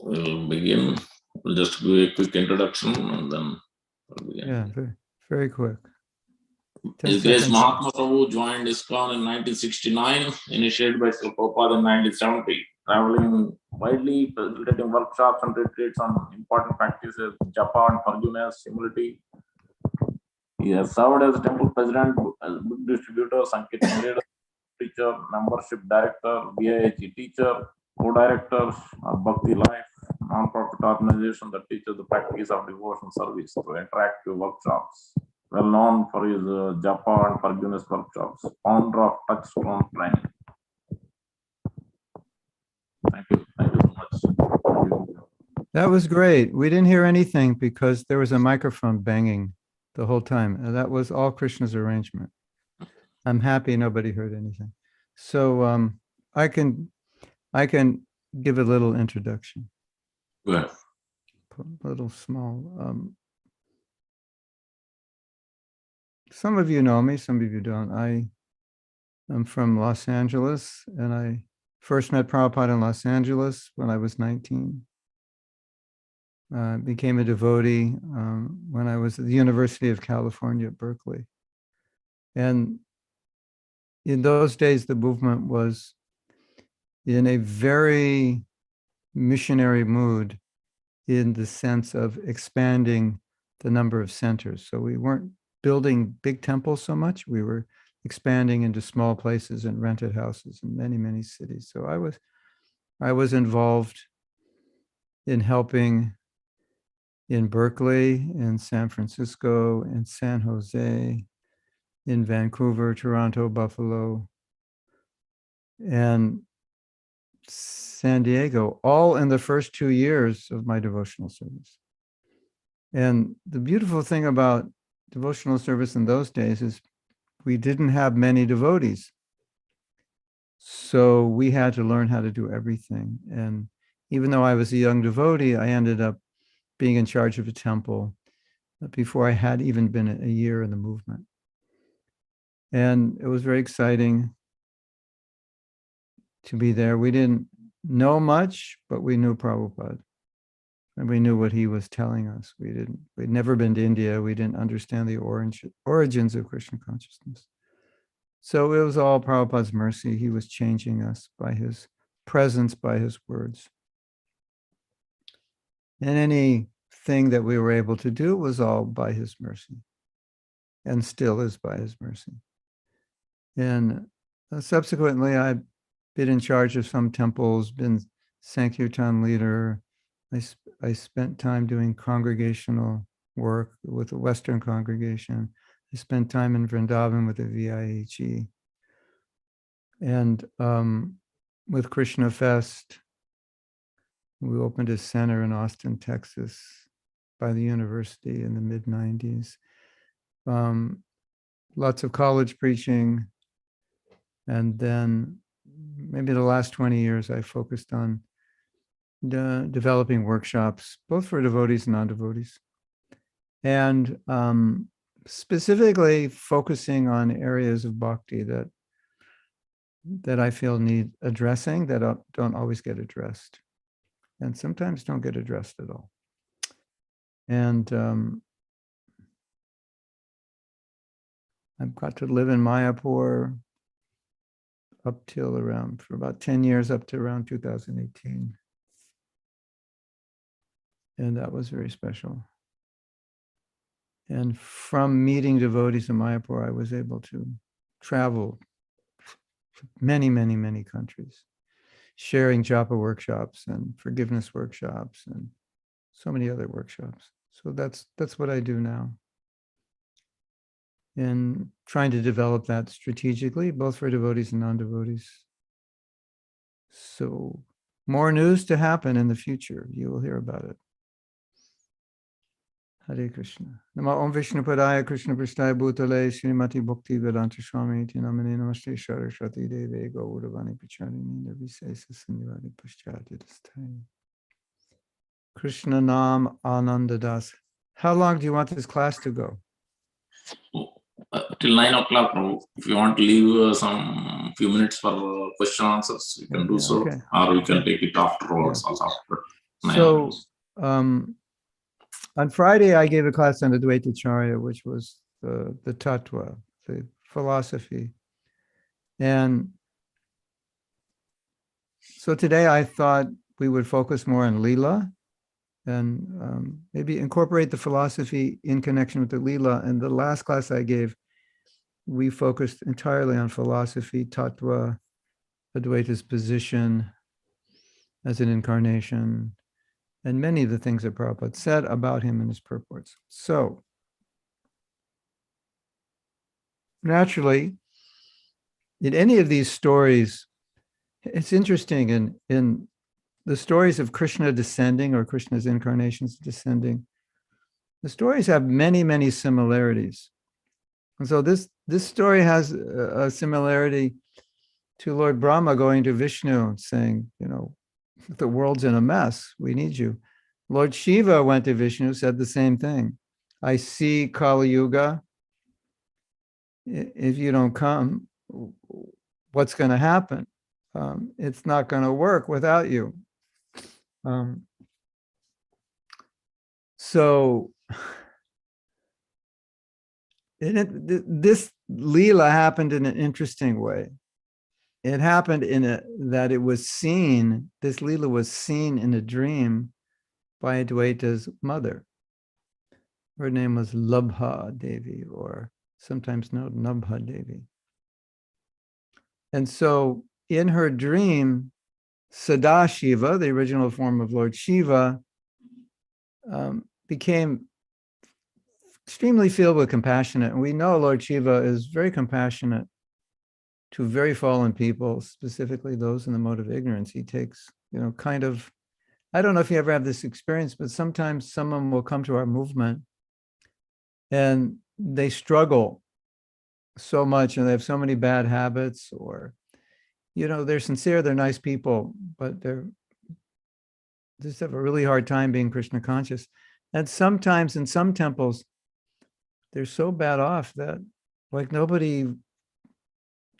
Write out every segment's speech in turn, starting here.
We'll begin. We'll just do a quick introduction and then we'll begin. Yeah, very, very quick. His Grace Mahatma Prabhu joined ISKCON in 1969, initiated by Srila Prabhupada in 1970, traveling widely, facilitating workshops and retreats on important practices, japa and forgiveness, humility. He has served as temple president, as book distributor, Sankirtan leader, teacher, membership director, BIHE teacher, co-director of Bhakti Life, non-profit organization that teaches the practice of devotion service through interactive workshops. Well known for his japa and forgiveness workshops, founder of Touchstone Training. Thank you so much. That was great. We didn't hear anything because there was a microphone banging the whole time. And that was all Krishna's arrangement. I'm happy nobody heard anything. So I can give a little introduction. Good. A little small. Some of you know me, some of you don't. I'm from Los Angeles, and I first met Prabhupada in Los Angeles when I was 19. Became a devotee when I was at the University of California at Berkeley. And in those days, the movement was in a very missionary mood in the sense of expanding the number of centers. So we weren't building big temples so much. We were expanding into small places and rented houses in many, many cities. So I was involved in helping in Berkeley, in San Francisco, in San Jose, in Vancouver, Toronto, Buffalo, and San Diego, all in the first 2 years of my devotional service. And the beautiful thing about devotional service in those days is we didn't have many devotees. So we had to learn how to do everything. And even though I was a young devotee, I ended up being in charge of a temple before I had even been a year in the movement. And it was very exciting to be there. We didn't know much, but we knew Prabhupada. And we knew what he was telling us. We'd never been to India. We didn't understand the origins of Krishna consciousness. So it was all Prabhupada's mercy. He was changing us by his presence, by his words. And anything that we were able to do was all by his mercy, and still is by his mercy. And subsequently, I've been in charge of some temples, been Sankirtan leader. I spent time doing congregational work with the Western congregation. I spent time in Vrindavan with the VIHE. And with Krishna Fest, we opened a center in Austin, Texas, by the university in the mid-90s. Lots of college preaching. And then maybe the last 20 years, I focused on developing workshops, both for devotees and non-devotees. And specifically focusing on areas of bhakti that I feel need addressing, that don't always get addressed. And sometimes don't get addressed at all. And I've got to live in Mayapur for about 10 years, up to around 2018. And that was very special. And from meeting devotees in Mayapur, I was able to travel many, many, many countries, sharing japa workshops and forgiveness workshops and so many other workshops. So that's what I do now. And trying to develop that strategically, both for devotees and non-devotees. So more news to happen in the future. You will hear about it. Hare Krishna. Nama Om Vishnu Padaya Krishna Prasthaya Bhutale Srimati Bhakti Vedanta Swami Iti Namane Namaste Saraswati Deve Gauravani Pacharini Nirvisesa Sanyavadi Paschati Dasthai. Krishna Nam Ananda Das. How long do you want this class to go? Till 9 o'clock. If you want to leave some few minutes for question answers, you can do so, okay. Or we can take it afterwards. Yeah. Also after. So on Friday, I gave a class on Advaita Charya, which was the tattva, the philosophy. And so today I thought we would focus more on Leela and maybe incorporate the philosophy in connection with the Leela. And the last class I gave, we focused entirely on philosophy, tattva, Advaita's position as an incarnation, and many of the things that Prabhupada said about him in his purports. So, naturally, in any of these stories, it's interesting in the stories of Krishna descending or Krishna's incarnations descending, the stories have many, many similarities. And so this story has a similarity to Lord Brahma going to Vishnu saying, the world's in a mess, we need you. Lord Shiva went to Vishnu, said the same thing. I see Kali Yuga. If you don't come, what's going to happen? It's not going to work without you. So this Leela happened in an interesting way. It happened that it was seen, this Leela was seen in a dream by Advaita's mother. Her name was Labha Devi, or sometimes known Nabha Devi. And so in her dream, Sadashiva, the original form of Lord Shiva, became extremely filled with compassion. And we know Lord Shiva is very compassionate to very fallen people, specifically those in the mode of ignorance. He takes, kind of, I don't know if you ever have this experience, but sometimes someone will come to our movement and they struggle so much and they have so many bad habits, or, they're sincere, they're nice people, but they just have a really hard time being Krishna conscious. And sometimes in some temples, they're so bad off that like nobody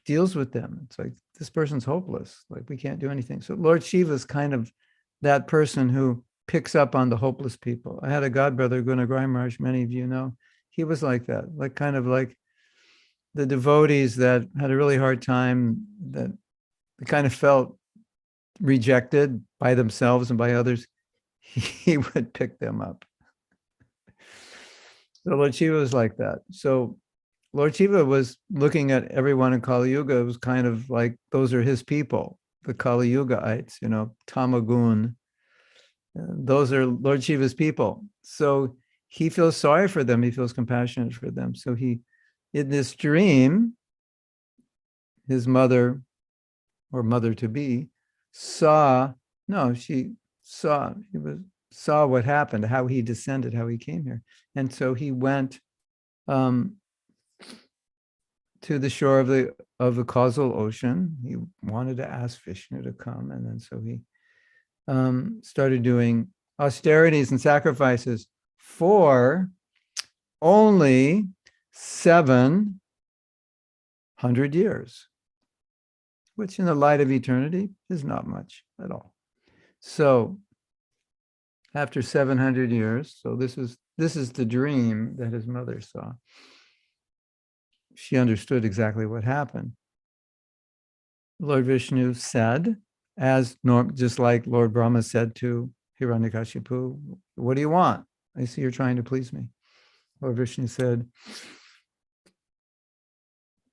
deals with them. It's like, this person's hopeless. Like, we can't do anything. So Lord Shiva is kind of that person who picks up on the hopeless people. I had a godbrother, Gunagraj Maharaj, many of you know. He was like that, like kind of like the devotees that had a really hard time, that kind of felt rejected by themselves and by others. He would pick them up. So Lord Shiva was like that. So Lord Shiva was looking at everyone in Kali Yuga. It was kind of like, those are his people, the Kali Yugaites, Tamagun. Those are Lord Shiva's people. So he feels sorry for them. He feels compassionate for them. So he, in this dream, his mother or mother-to-be saw what happened, how he descended, how he came here. And so he went to the shore of the causal ocean. He wanted to ask Vishnu to come, and then so he started doing austerities and sacrifices for only 700 years, which in the light of eternity is not much at all. So after 700 years, so this is the dream that his mother saw. She understood exactly what happened. Lord Vishnu said, just like Lord Brahma said to Hiranyakashipu, what do you want? I see you're trying to please me. Lord Vishnu said,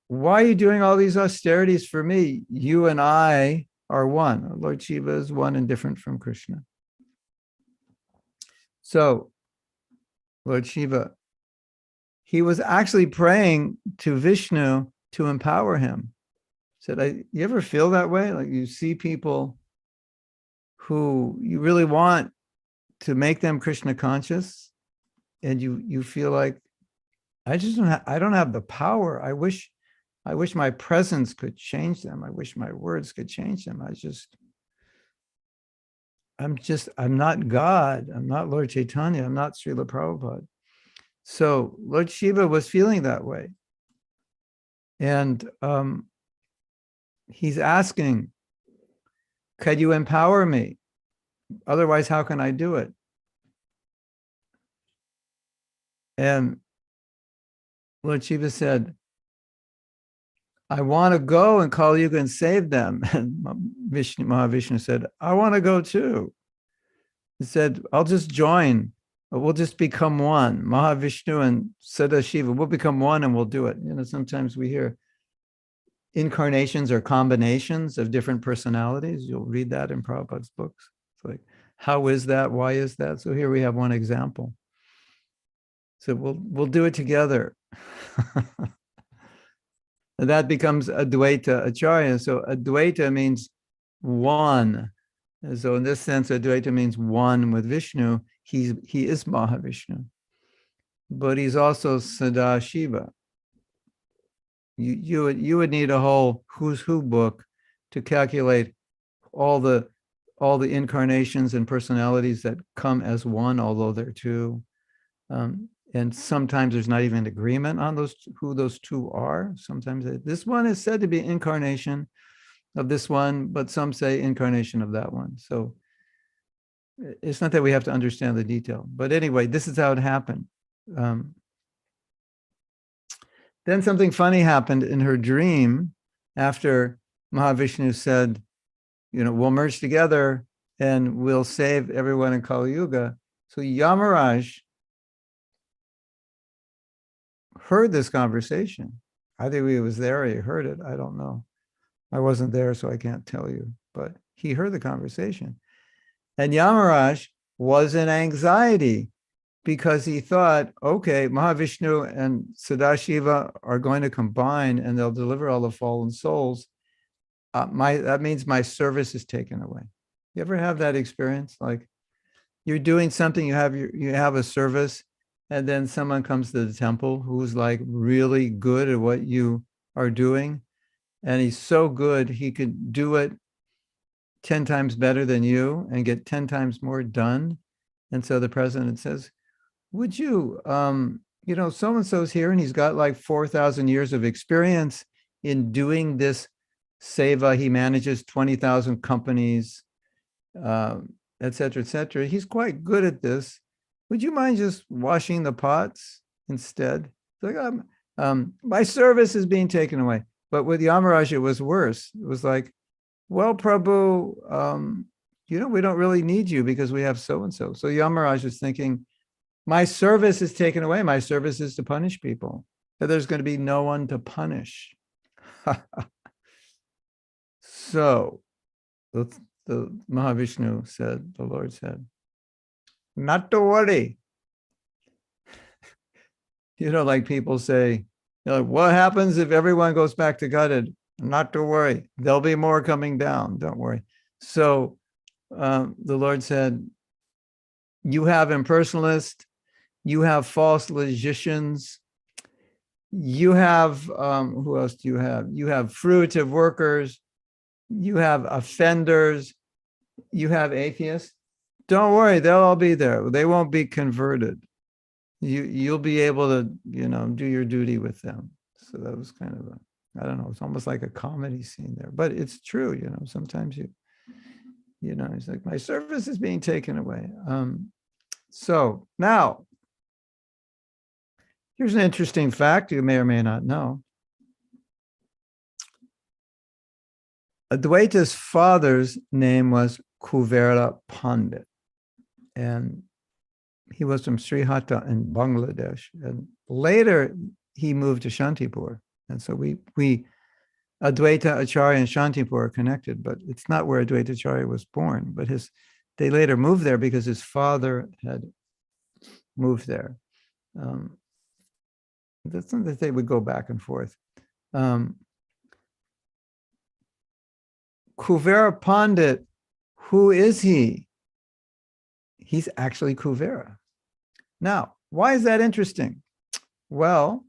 why are you doing all these austerities for me? You and I are one. Lord Shiva is one and different from Krishna. So Lord Shiva, he was actually praying to Vishnu to empower him. Said, you ever feel that way? Like you see people who you really want to make them Krishna conscious, and you feel like, I don't have the power. I wish my presence could change them. I wish my words could change them. I'm not God. I'm not Lord Chaitanya. I'm not Srila Prabhupada. So Lord Shiva was feeling that way. And he's asking, could you empower me? Otherwise, how can I do it? And Lord Shiva said, I want to go and Kali Yuga and save them. And Mahavishnu said, I want to go too. He said, I'll just join. We'll just become one. Mahavishnu and Sadashiva, we'll become one and we'll do it. Sometimes we hear incarnations or combinations of different personalities. You'll read that in Prabhupada's books. It's like, how is that? Why is that? So here we have one example. So we'll do it together. And that becomes Advaita Acharya. So Advaita means one. And so in this sense, Advaita means one with Vishnu. He is Mahavishnu, but he's also Sadashiva. You would need a whole who's who book to calculate all the incarnations and personalities that come as one, although they're two. And sometimes there's not even agreement on who those two are. Sometimes this one is said to be incarnation of this one, but some say incarnation of that one. So it's not that we have to understand the detail. But anyway, this is how it happened. Then something funny happened in her dream after Mahavishnu said, we'll merge together and we'll save everyone in Kali Yuga. So Yamaraj heard this conversation. I think he was there, he heard it. I don't know. I wasn't there, so I can't tell you. But he heard the conversation. And Yamaraj was in anxiety because he thought, okay, Mahavishnu and Sadashiva are going to combine and they'll deliver all the fallen souls. That means my service is taken away. You ever have that experience? Like you're doing something, you have a service, and then someone comes to the temple who's like really good at what you are doing. And he's so good, he could do it 10 times better than you and get 10 times more done. And so the president says, would you, so-and-so's here and he's got like 4,000 years of experience in doing this seva. He manages 20,000 companies, et cetera, et cetera. He's quite good at this. Would you mind just washing the pots instead? It's like, my service is being taken away. But with Yamaraj, it was worse. It was like, well, Prabhu, we don't really need you because we have so-and-so. So Yamaraj is thinking, my service is taken away. My service is to punish people. But there's going to be no one to punish. So the Mahavishnu said, the Lord said, not to worry. Like people say, what happens if everyone goes back to Godhead? Not to worry. There'll be more coming down. Don't worry. So the Lord said, you have impersonalists, you have false logicians, you have, who else do you have? You have fruitive workers, you have offenders, you have atheists. Don't worry, they'll all be there. They won't be converted. You'll be able to, do your duty with them. So that was kind of I don't know, it's almost like a comedy scene there, but it's true, sometimes it's like my service is being taken away. So now, here's an interesting fact you may or may not know. Advaita's father's name was Kuvera Pandit, and he was from Srihata in Bangladesh. And later he moved to Shantipur. And so we Advaita Acharya and Shantipur are connected, but it's not where Advaita Acharya was born. But they later moved there because his father had moved there. That's not that they would go back and forth. Kuvera Pandit, who is he? He's actually Kuvera. Now, why is that interesting? Well,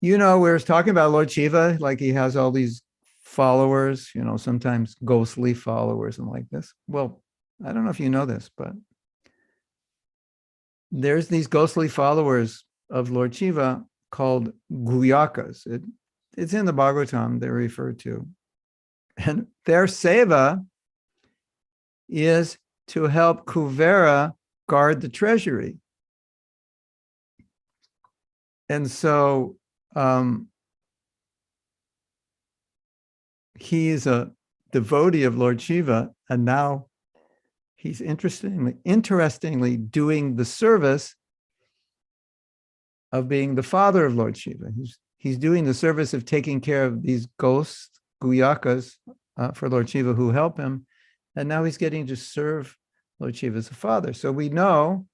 we were talking about Lord Shiva, like he has all these followers, sometimes ghostly followers and like this. Well, I don't know if you know this, but there's these ghostly followers of Lord Shiva called Guyakas. It's in the Bhagavatam, they're referred to. And their seva is to help Kuvera guard the treasury. And so he's a devotee of Lord Shiva, and now he's interestingly doing the service of being the father of Lord Shiva. He's doing the service of taking care of these ghosts, guyakas, for Lord Shiva who help him. And now he's getting to serve Lord Shiva as a father. So we know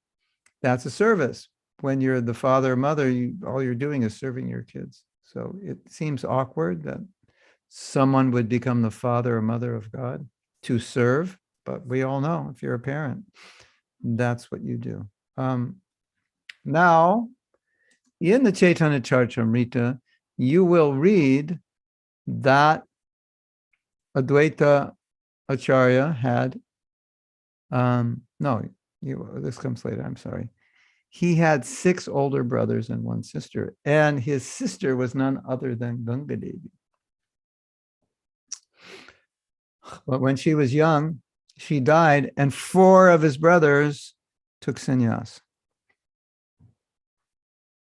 that's a service. When you're the father or mother, all you're doing is serving your kids. So it seems awkward that someone would become the father or mother of God to serve, but we all know if you're a parent, that's what you do. Now, in the Chaitanya Charitamrita, you will read that Advaita Acharya had, this comes later, I'm sorry. He had 6 older brothers and 1 sister, and his sister was none other than Ganga Devi. But when she was young, she died, and 4 of his brothers took sannyas.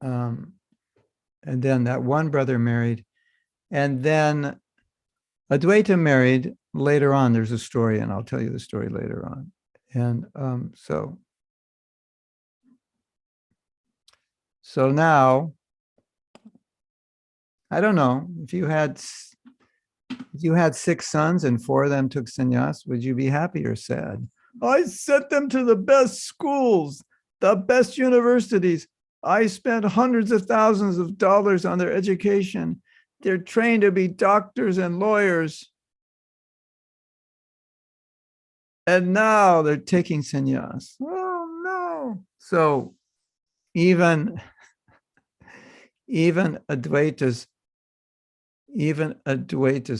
And then that one brother married, and then Advaita married later on. There's a story, and I'll tell you the story later on. And so now, I don't know, if you had 6 sons and 4 of them took sannyas, would you be happy or sad? I sent them to the best schools, the best universities. I spent hundreds of thousands of dollars on their education. They're trained to be doctors and lawyers. And now they're taking sannyas. Oh no. So even Advaita's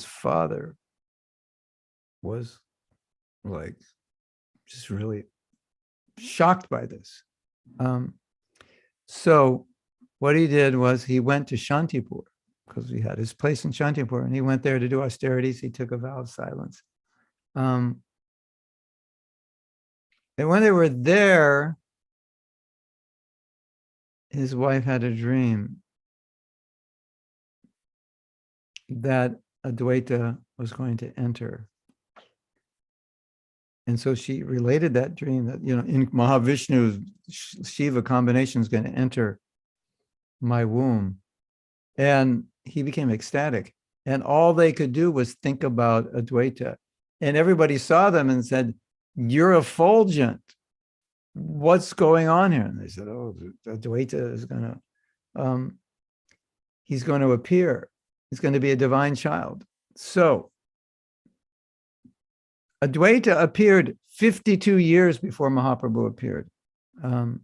father was like just really shocked by this. So what he did was he went to Shantipur, because he had his place in Shantipur, and he went there to do austerities. He took a vow of silence. And when they were there, his wife had a dream that Advaita was going to enter. And so she related that dream that, in Mahavishnu's Shiva combination is going to enter my womb. And he became ecstatic. And all they could do was think about Advaita. And everybody saw them and said, "You're effulgent. What's going on here?" And they said, "Oh, Advaita is he's going to appear. He's going to be a divine child." So Advaita appeared 52 years before Mahaprabhu appeared. And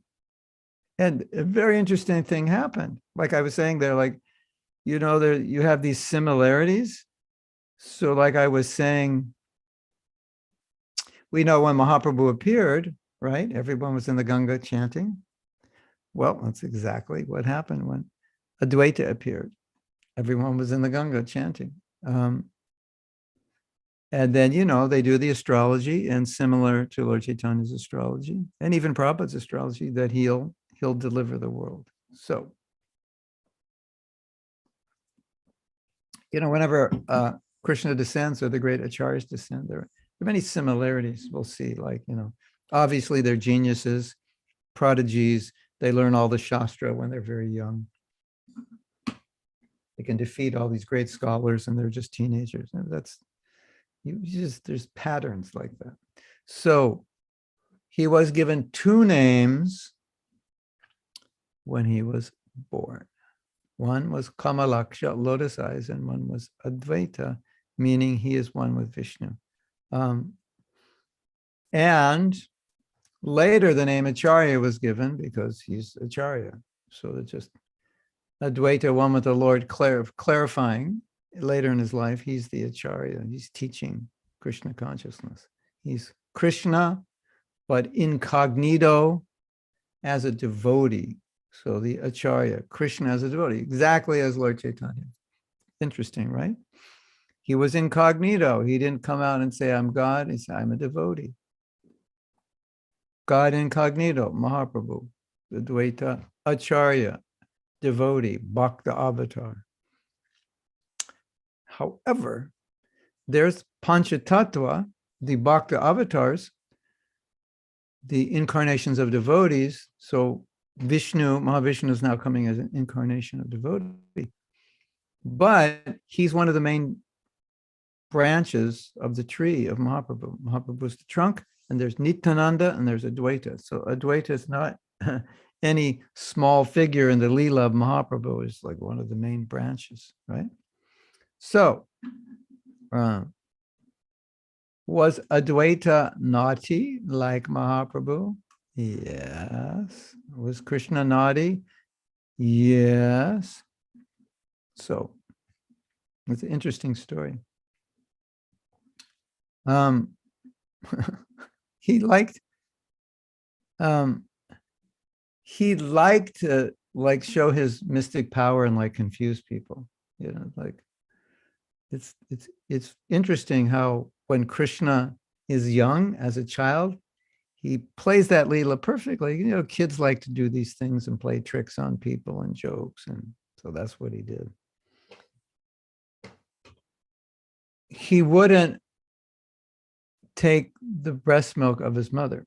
a very interesting thing happened. Like I was saying, you have these similarities. So like I was saying, we know when Mahaprabhu appeared, right? Everyone was in the Ganga chanting. Well, that's exactly what happened when Advaita appeared. Everyone was in the Ganga chanting. And then, they do the astrology, and similar to Lord Chaitanya's astrology, and even Prabhupada's astrology, that he'll deliver the world. So, whenever Krishna descends or the great acharyas descend, there are many similarities. We'll see, obviously they're geniuses, prodigies. They learn all the Shastra when they're very young. They can defeat all these great scholars, and they're just teenagers. And there's patterns like that. So he was given 2 names when he was born. One was Kamalaksha, lotus eyes, and one was Advaita, meaning he is one with Vishnu. And later the name Acharya was given because he's Acharya. So it's just Advaita, one with the Lord, clarifying later in his life, he's the Acharya. He's teaching Krishna consciousness. He's Krishna, but incognito as a devotee. So the Acharya, Krishna as a devotee, exactly as Lord Chaitanya. Interesting, right? He was incognito. He didn't come out and say, I'm God. He said, I'm a devotee. God incognito, Mahaprabhu, the Dvaita Acharya, devotee, Bhakta avatar. However, there's Panchatattva, the Bhakta avatars, the incarnations of devotees. So Vishnu, Mahavishnu is now coming as an incarnation of devotee. But he's one of the main branches of the tree of Mahaprabhu. Mahaprabhu is the trunk, and there's Nityananda, and there's Advaita. So Advaita is not any small figure in the Leela of Mahaprabhu. It's like one of the main branches, right? So, was Advaita naughty like Mahaprabhu? Yes. Was Krishna naughty? Yes. So, it's an interesting story. He liked to like show his mystic power and like confuse people, you know, like it's interesting how when Krishna is young as a child, he plays that Leela perfectly. You know, kids like to do these things and play tricks on people and jokes, and so that's what he did. He wouldn't take the breast milk of his mother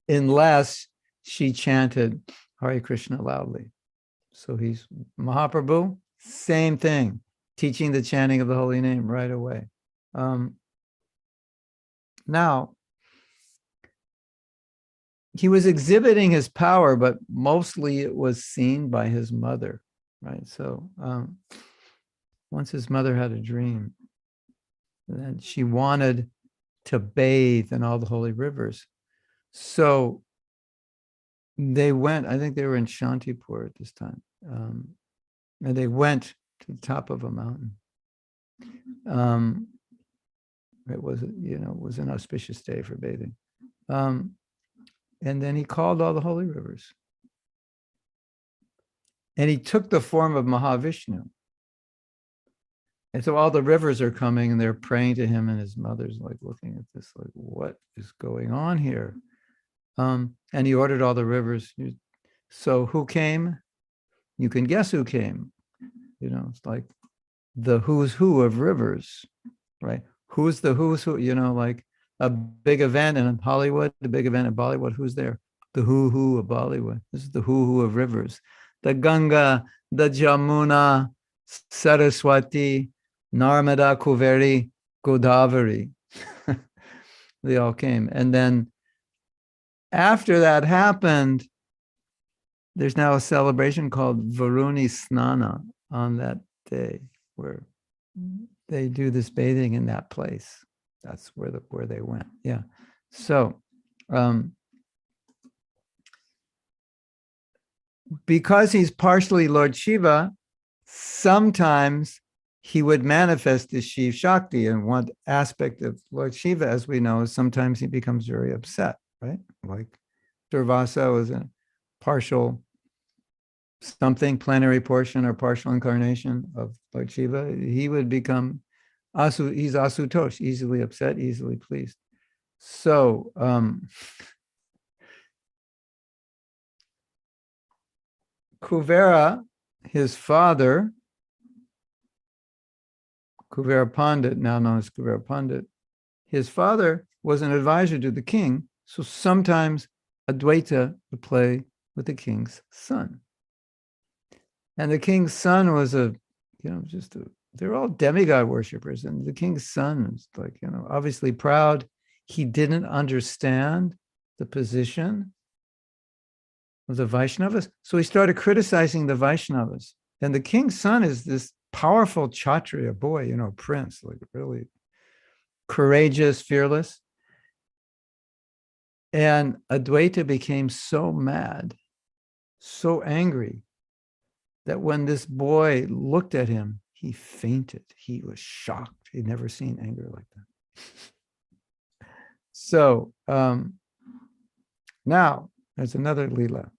unless she chanted Hare Krishna loudly. So he's Mahaprabhu, same thing, teaching the chanting of the holy name right away. Now, he was exhibiting his power, but mostly it was seen by his mother, right? So once his mother had a dream, and she wanted to bathe in all the holy rivers. So they went, I think they were in Shantipur at this time, and they went to the top of a mountain. It was, you know, it was an auspicious day for bathing. And then he called all the holy rivers. And he took the form of Mahavishnu. And so all the rivers are coming and they're praying to him, and his mother's like looking at this, like, what is going on here? And he ordered all the rivers. So who came? You can guess who came. You know, it's like the who's who of rivers, right? Who's the who's who? You know, like a big event in Hollywood, a big event in Bollywood. Who's there? The who of Bollywood. This is the who of rivers. The Ganga, the Jamuna, Saraswati, Narmada, Kuveri, Godavari. They all came. And then after that happened, there's now a celebration called Varuni Snana on that day, where they do this bathing in that place. That's where they went. Yeah. So because he's partially Lord Shiva, sometimes he would manifest as Shiv Shakti. And one aspect of Lord Shiva, as we know, is sometimes he becomes very upset, right? Like Durvasa was a partial something, plenary portion or partial incarnation of Lord Shiva. He would become he's Asutosh, easily upset, easily pleased. So Kuvera, his father, Kuvera Pandit, now known as Kuvera Pandit, his father was an advisor to the king. So sometimes Advaita would play with the king's son. And the king's son was they're all demigod worshippers. And the king's son was like, you know, obviously proud. He didn't understand the position of the Vaishnavas. So he started criticizing the Vaishnavas. And the king's son is this powerful Kshatriya boy, you know, prince, like really courageous, fearless. And Advaita became so mad, so angry, that when this boy looked at him, he fainted. He was shocked. He'd never seen anger like that. So now there's another Leela.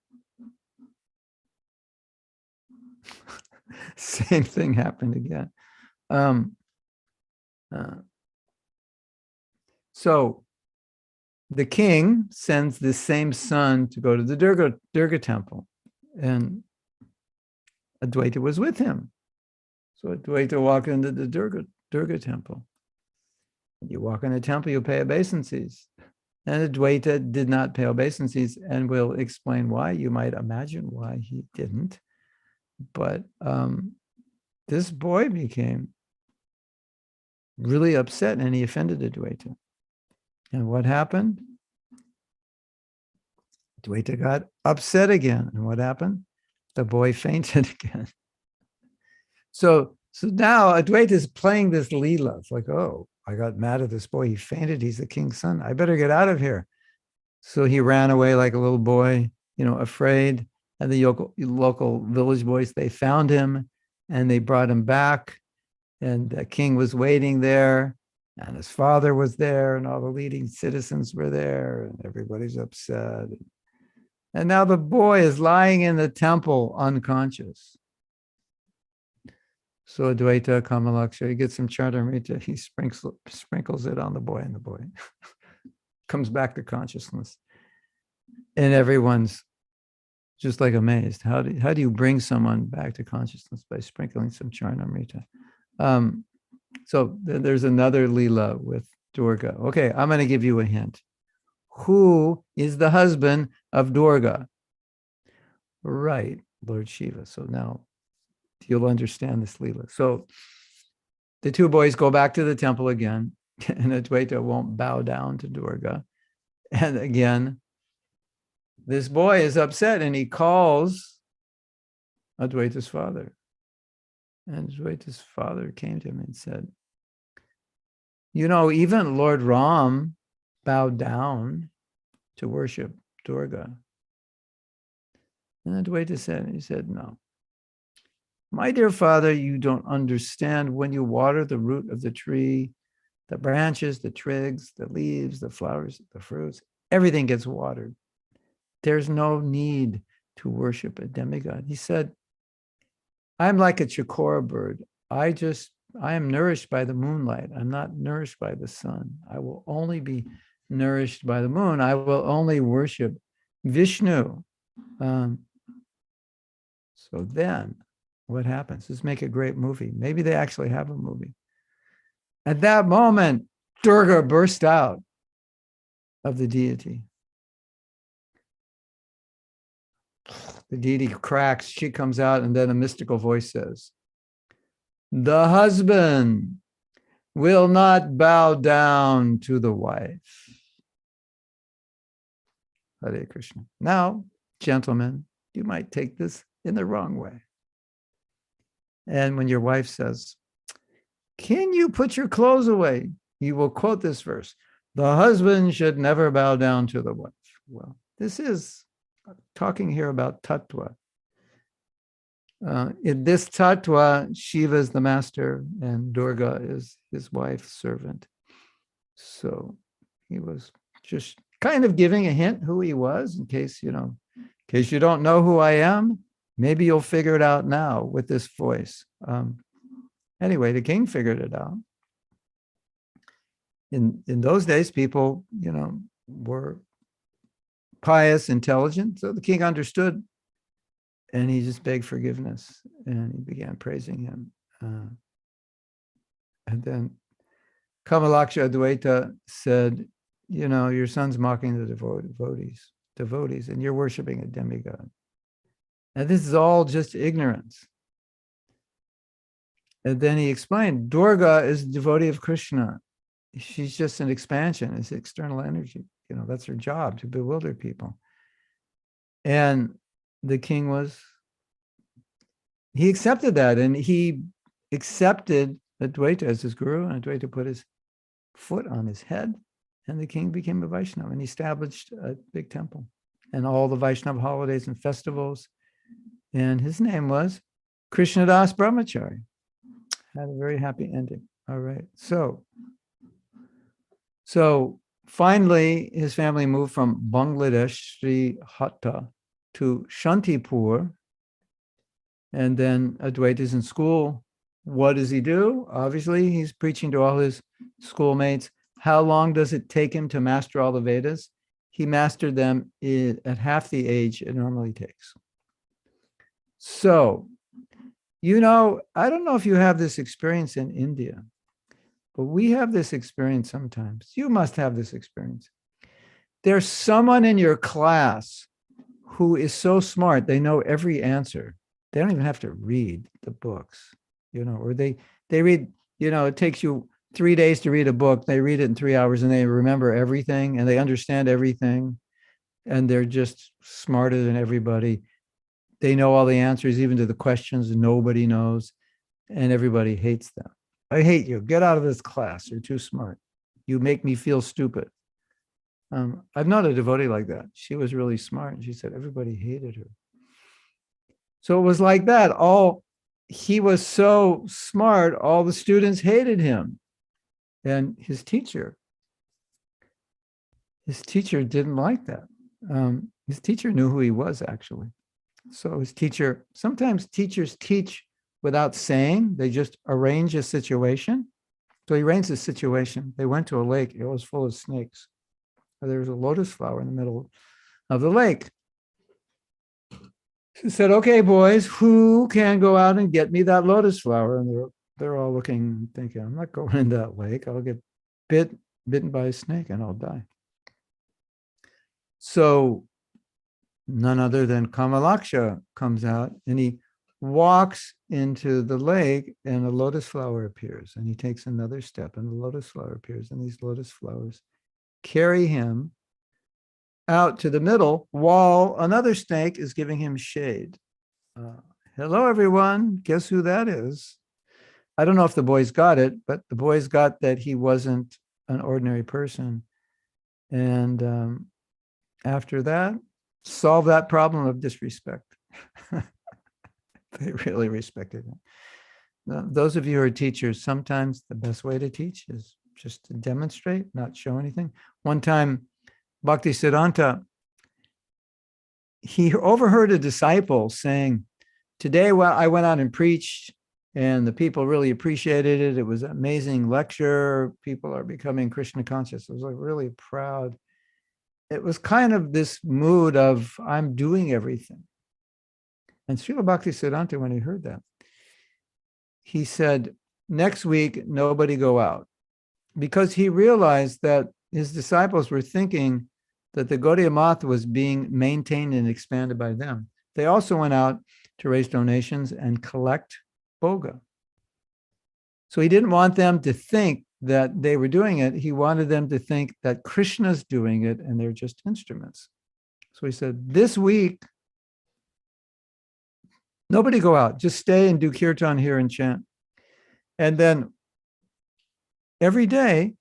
Same thing happened again. Um, uh, so the king sends the same son to go to the Durga temple, and Advaita was with him. So Advaita walked into the Durga temple. You walk in a temple, you pay obeisances. And Advaita did not pay obeisances, and we'll explain why. You might imagine why he didn't. But this boy became really upset, and he offended Advaita. And what happened? Advaita got upset again. And what happened? The boy fainted again. So now Advaita is playing this Leela. It's like, oh, I got mad at this boy. He fainted. He's the king's son. I better get out of here. So he ran away like a little boy, afraid. And the local village boys, they found him and they brought him back. And the king was waiting there, and his father was there, and all the leading citizens were there, and everybody's upset. And now the boy is lying in the temple unconscious. So Advaita Kamalaksha, he gets some Chaturmrita, he sprinkles it on the boy, and the boy comes back to consciousness. And everyone's just like amazed. How do you bring someone back to consciousness? By sprinkling some Chaturmrita. So there's another Leela with Durga. Okay, I'm going to give you a hint. Who is the husband of Durga? Right, Lord Shiva. So now you'll understand this Leela. So the two boys go back to the temple again, and Advaita won't bow down to Durga. And again, this boy is upset, and he calls Advaita's father. And Advaita's father came to him and said, even Lord Ram bowed down to worship Durga. And Advaita said, no. My dear father, you don't understand. When you water the root of the tree, the branches, the twigs, the leaves, the flowers, the fruits, everything gets watered. There's no need to worship a demigod. He said, I'm like a chikora bird. I am nourished by the moonlight. I'm not nourished by the sun. I will only be nourished by the moon. I will only worship Vishnu. So then what happens? Let's make a great movie. Maybe they actually have a movie. At that moment, Durga burst out of the deity. The deity cracks, she comes out, and then a mystical voice says, the husband will not bow down to the wife. Hare Krishna. Now, gentlemen, you might take this in the wrong way. And when your wife says, can you put your clothes away? You will quote this verse. The husband should never bow down to the wife. Well, this is talking here about tattva. In this tattva, Shiva is the master and Durga is his wife's servant. So he was just kind of giving a hint who he was in case you don't know who I am. Maybe you'll figure it out now with this voice. Anyway, the king figured it out. In those days, people, were pious, intelligent. So the king understood, and he just begged forgiveness, and he began praising him. And then Kamalaksha Advaita said, your son's mocking the devotees, and you're worshiping a demigod. And this is all just ignorance. And then he explained, Durga is a devotee of Krishna. She's just an expansion, it's external energy. That's her job, to bewilder people. And the king he accepted that, and he accepted Advaita as his guru, and Advaita put his foot on his head, and the king became a Vaishnava, and he established a big temple and all the Vaishnava holidays and festivals. And his name was Krishnadas Brahmachari. Had a very happy ending. All right. So finally, his family moved from Bangladesh, Sri Hatta, to Shantipur. And then Advaita is in school What does he do? Obviously, he's preaching to all his schoolmates. How long does it take him to master all the Vedas? He mastered them at half the age it normally takes. So, I don't know if you have this experience in India, but we have this experience sometimes. You must have this experience. There's someone in your class who is so smart, they know every answer. They don't even have to read the books, or they read, it takes you 3 days to read a book. They read it in 3 hours and they remember everything and they understand everything. And they're just smarter than everybody. They know all the answers, even to the questions nobody knows, and everybody hates them. I hate you. Get out of this class. You're too smart. You make me feel stupid. I've known a devotee like that. She was really smart. And she said everybody hated her. So it was like that. He was so smart, all the students hated him. And his teacher didn't like that. His teacher knew who he was, actually. So sometimes teachers teach without saying, they just arrange a situation. So he arranged a situation. They went to a lake. It was full of snakes. There was a lotus flower in the middle of the lake. He said, okay, boys, who can go out and get me that lotus flower? And they're all looking, thinking, I'm not going in that lake. I'll get bitten by a snake and I'll die. So none other than Kamalaksha comes out and he walks into the lake and a lotus flower appears. And he takes another step and the lotus flower appears. And these lotus flowers carry him out to the middle while another snake is giving him shade. Hello, everyone. Guess who that is? I don't know if the boys got it, but the boys got that he wasn't an ordinary person. And after that, solve that problem of disrespect. They really respected him. Now, those of you who are teachers, sometimes the best way to teach is just to demonstrate, not show anything. One time, Bhaktisiddhanta, he overheard a disciple saying, today, I went out and preached and the people really appreciated it. It was an amazing lecture. People are becoming Krishna conscious. I was like really proud. It was kind of this mood of, I'm doing everything. And Srila Bhaktisiddhanta, when he heard that, he said, next week, nobody go out. Because he realized that his disciples were thinking that the Gaudiya Math was being maintained and expanded by them. They also went out to raise donations and collect boga. So he didn't want them to think that they were doing it. He wanted them to think that Krishna's doing it and they're just instruments. So he said, this week, nobody go out, just stay and do kirtan here and chant. And then every day,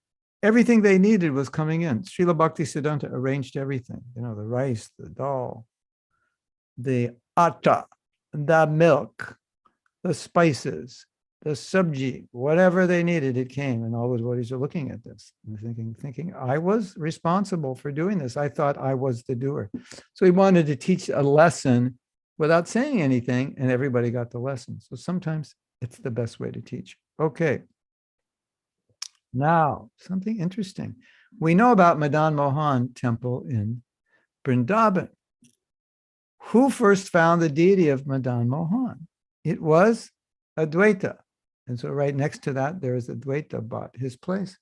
everything they needed was coming in. Srila Bhaktisiddhanta arranged everything, the rice, the dal, the atta, the milk, the spices, the sabji, whatever they needed, it came. And all the devotees are looking at this and thinking, I was responsible for doing this. I thought I was the doer. So he wanted to teach a lesson without saying anything, and everybody got the lesson. So sometimes it's the best way to teach. Okay. Now, something interesting. We know about Madan Mohan temple in Vrindavan. Who first found the deity of Madan Mohan? It was Advaita. And so right next to that, there is Advaita Bhatt, his place.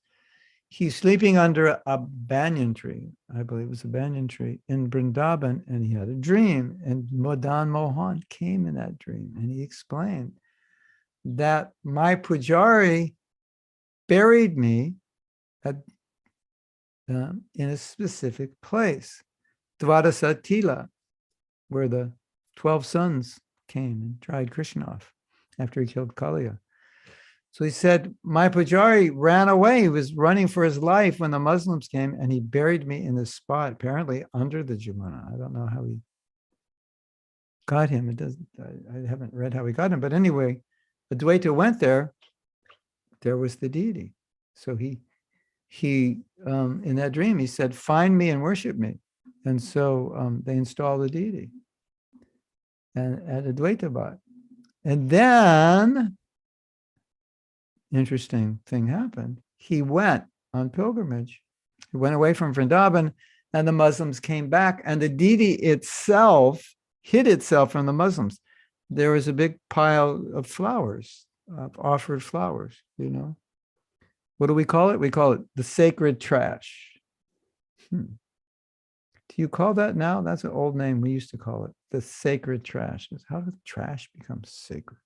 He's sleeping under a banyan tree. I believe it was a banyan tree in Vrindavan, and he had a dream. And Madan Mohan came in that dream, and he explained that my pujari buried me in a specific place, Dwadasa Tila, where the 12 sons came and dried Krishna off after he killed Kaliya. So he said, my pujari ran away. He was running for his life when the Muslims came, and he buried me in this spot, apparently under the Jamuna. I don't know how he got him. I haven't read how he got him. But anyway, Advaita went there. There was the deity. So he in that dream, he said, find me and worship me. And so they installed the deity and at Advaita Bhatt. And then interesting thing happened. He went on pilgrimage. He went away from Vrindavan, and the Muslims came back, and the deity itself hid itself from the Muslims. There was a big pile of flowers, of offered flowers, you know. What do we call it? We call it the sacred trash. Do you call that now? That's an old name. We used to call it the sacred trash. How did trash become sacred?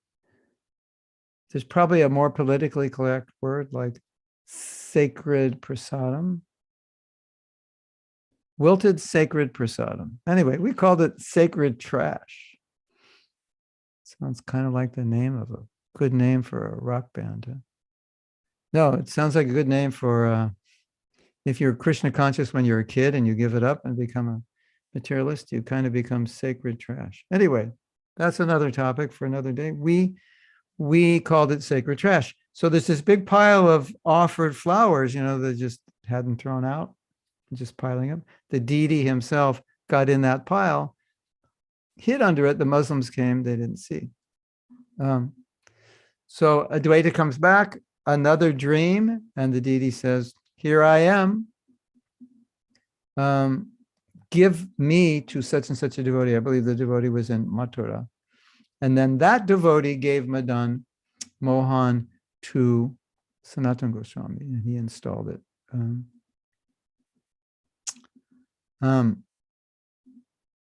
There's probably a more politically correct word like sacred prasadam. Wilted sacred prasadam. Anyway, we called it sacred trash. Sounds kind of like the name of a good name for a rock band. Huh? No, it sounds like a good name for if you're Krishna conscious when you're a kid and you give it up and become a materialist, you kind of become sacred trash. Anyway, that's another topic for another day. We called it sacred trash. So there's this big pile of offered flowers, you know, that just hadn't thrown out, just piling up. The deity himself got in that pile, hid under it. The Muslims came, they didn't see. So Advaita comes back, another dream, and the deity says, here I am. Give me to such and such a devotee. I believe the devotee was in Mathura. And then that devotee gave Madan Mohan to Sanatana Goswami, and he installed it.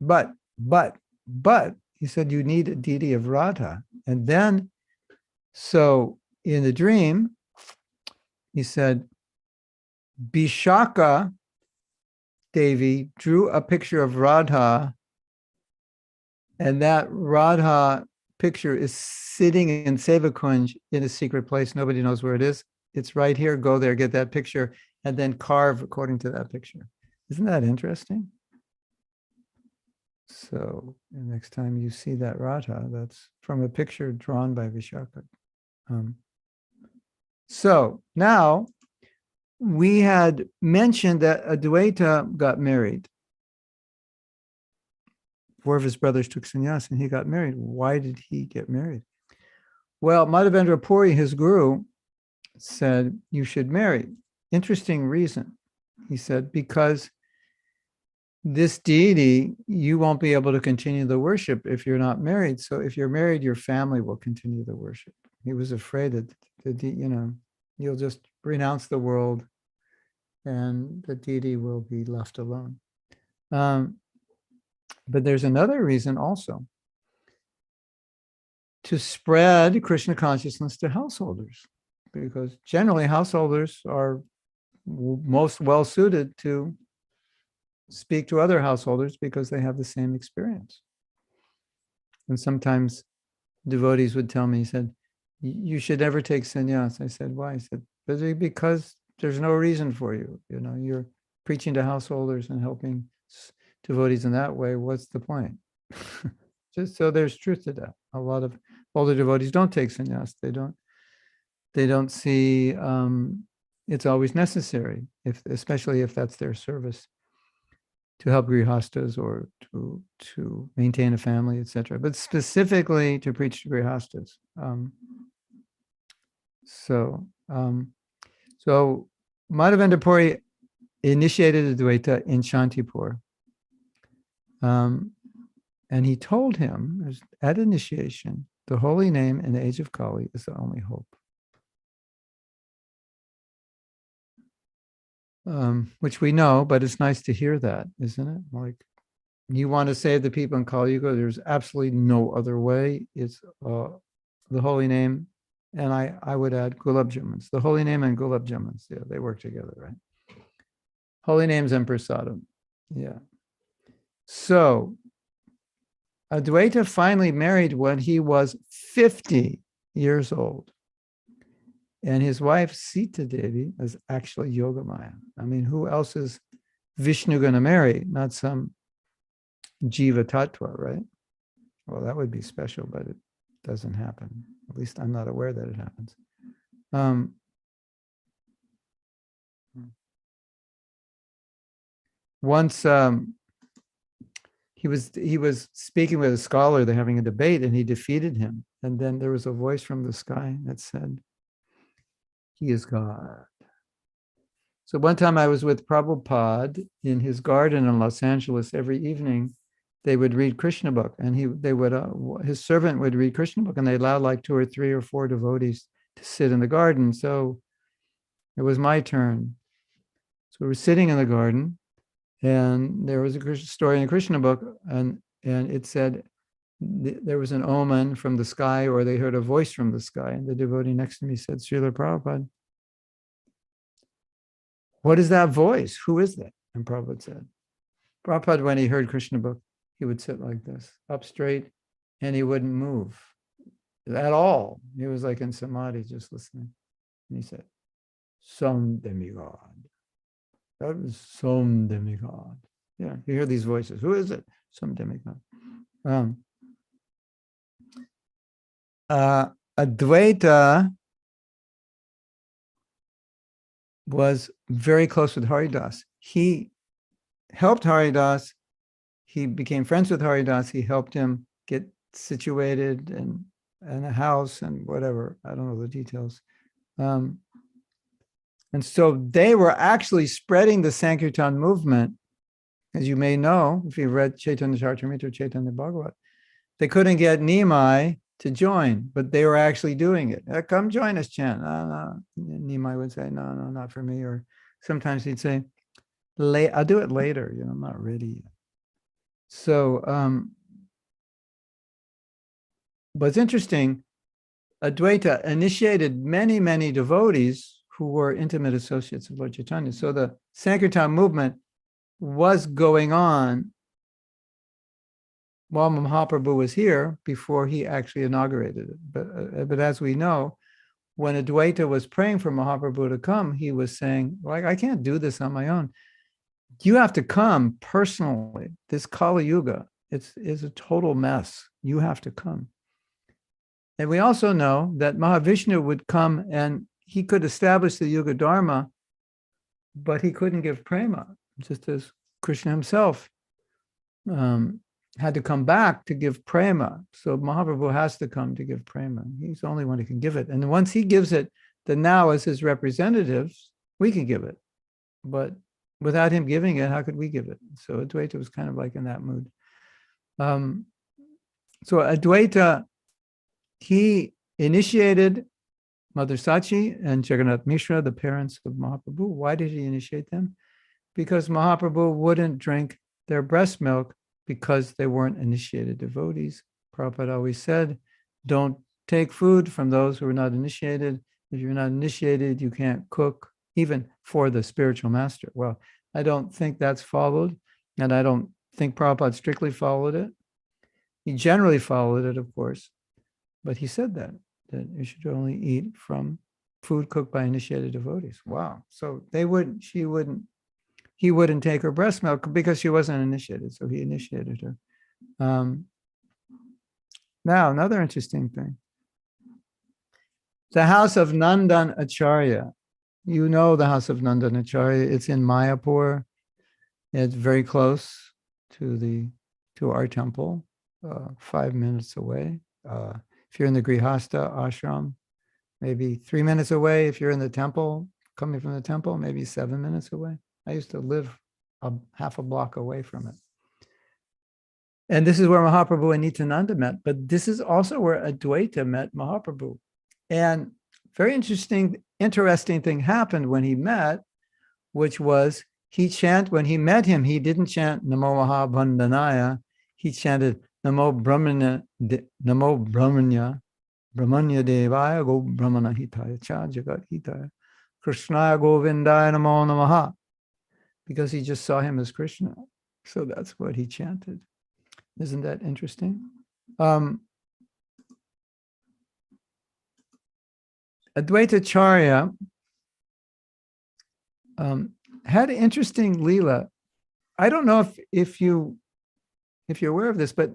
But he said you need a deity of Radha. And then, so in the dream, he said, Bishaka Devi drew a picture of Radha, and that Radha picture is sitting in Sevakunj in a secret place. Nobody knows where it is. It's right here. Go there, get that picture, and then carve according to that picture. Isn't that interesting? So the next time you see that Radha, that's from a picture drawn by Vishaka. So now we had mentioned that Advaita got married. 4 of his brothers took sannyas and he got married. Why did he get married? Well, Madhavendra Puri, his guru, said, you should marry. Interesting reason. He said, because this deity, you won't be able to continue the worship if you're not married. So if you're married, your family will continue the worship. He was afraid that, you know, you'll just renounce the world and the deity will be left alone. But there's another reason also. To spread Krishna consciousness to householders, because generally householders are most well suited to speak to other householders because they have the same experience. And sometimes devotees would tell me, he said, you should never take sannyas. I said, why? He said, because there's no reason for you. You know, you're preaching to householders and helping devotees in that way. What's the point? Just so there's truth to that. A lot of older devotees don't take sannyas. They don't see it's always necessary, especially if that's their service, to help grihastas or to maintain a family, etc. But specifically to preach to grihastas. So Madhavendra Puri initiated Advaita in Shantipur. And he told him at initiation, the holy name in the age of Kali is the only hope. Which we know, but it's nice to hear that, isn't it? Like, you want to save the people in Kali Yuga, there's absolutely no other way. It's the holy name, and I would add gulab jamans. The holy name and gulab jamans, yeah, they work together, right? Holy names and prasadam, yeah. So Advaita finally married when he was 50 years old. And his wife, Sita Devi, is actually Yogamaya. I mean, who else is Vishnu going to marry? Not some Jiva Tattva, right? Well, that would be special, but it doesn't happen. At least I'm not aware that it happens. Once he was speaking with a scholar, they're having a debate, and he defeated him. And then there was a voice from the sky that said, He is God. So one time I was with Prabhupada in his garden in Los Angeles. Every evening they would read Krishna book, and his servant would read Krishna book, and they allowed like 2 or 3 or 4 devotees to sit in the garden. So it was my turn. So we were sitting in the garden, and there was a Krishna story in the Krishna book, and it said there was an omen from the sky, or they heard a voice from the sky, and the devotee next to me said, Srila Prabhupada, what is that voice? Who is that? And Prabhupada said, Prabhupada, when he heard Krishna book, he would sit like this, up straight, and he wouldn't move at all. He was like in samadhi, just listening. And he said, some demigod. That was some demigod. Yeah, you hear these voices. Who is it? Some demigod. Advaita was very close with Haridas. He helped Haridas. He became friends with Haridas. He helped him get situated and a house and whatever. I don't know the details. And so they were actually spreading the Sankirtan movement. As you may know, if you've read Chaitanya Charitamrita or Chaitanya Bhagavat, they couldn't get Nimai to join, but they were actually doing it. Come join us, chant. No. Nimai would say, no, not for me. Or sometimes he'd say, I'll do it later. I'm not ready yet. So, what's interesting, Advaita initiated many, many devotees who were intimate associates of Lord Chaitanya. So the Sankirtan movement was going on while Mahaprabhu was here before he actually inaugurated it. But as we know, when Advaita was praying for Mahaprabhu to come, he was saying, I can't do this on my own. You have to come personally. This Kali Yuga, is a total mess. You have to come. And we also know that Mahavishnu would come and he could establish the Yuga Dharma, but he couldn't give prema, just as Krishna himself had to come back to give prema. So Mahaprabhu has to come to give prema. He's the only one who can give it. And once he gives it, then now as his representatives, we can give it. But without him giving it, how could we give it? So Advaita was kind of like in that mood. So Advaita, he initiated Mother Sachi and Jagannath Mishra, the parents of Mahaprabhu. Why did he initiate them? Because Mahaprabhu wouldn't drink their breast milk because they weren't initiated devotees. Prabhupada always said, don't take food from those who are not initiated. If you're not initiated, you can't cook, even for the spiritual master. Well, I don't think that's followed, and I don't think Prabhupada strictly followed it. He generally followed it, of course, but he said that you should only eat from food cooked by initiated devotees. Wow. So he wouldn't take her breast milk because she wasn't initiated. So he initiated her. Now, another interesting thing. The house of Nandan Acharya. You know the house of Nandan Acharya. It's in Mayapur. It's very close to our temple, 5 minutes away. If you're in the Grihastha ashram, maybe 3 minutes away. If you're in the temple, coming from the temple, maybe 7 minutes away. I used to live half a block away from it. And this is where Mahaprabhu and Nityananda met, but this is also where Advaita met Mahaprabhu. And very interesting thing happened when he met, which was when he met him, he didn't chant Namo Mahabandhanaya, he chanted Namo Brahmanya Devaya Go Brahmana Hitaya Cha Jagat Hitaya Krishnaya Govindaya Namo Namaha, because he just saw him as Krishna. So that's what he chanted. Isn't that interesting? Advaita Charya had an interesting Leela. I don't know if you're aware of this, but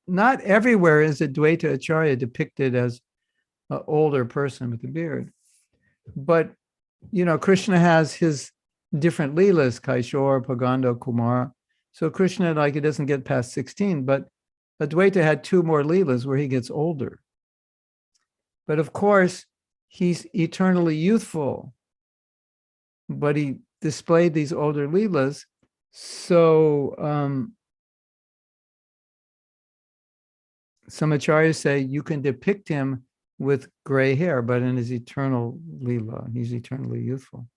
not everywhere is Advaita Acharya depicted as an older person with a beard. But, Krishna has his different Leelas, Kaishor, Paganda, Kumar. So Krishna, he doesn't get past 16, but Advaita had 2 more Leelas where he gets older. But of course, he's eternally youthful, but he displayed these older Leelas. So some acharyas say you can depict him with gray hair, but in his eternal Leela, he's eternally youthful.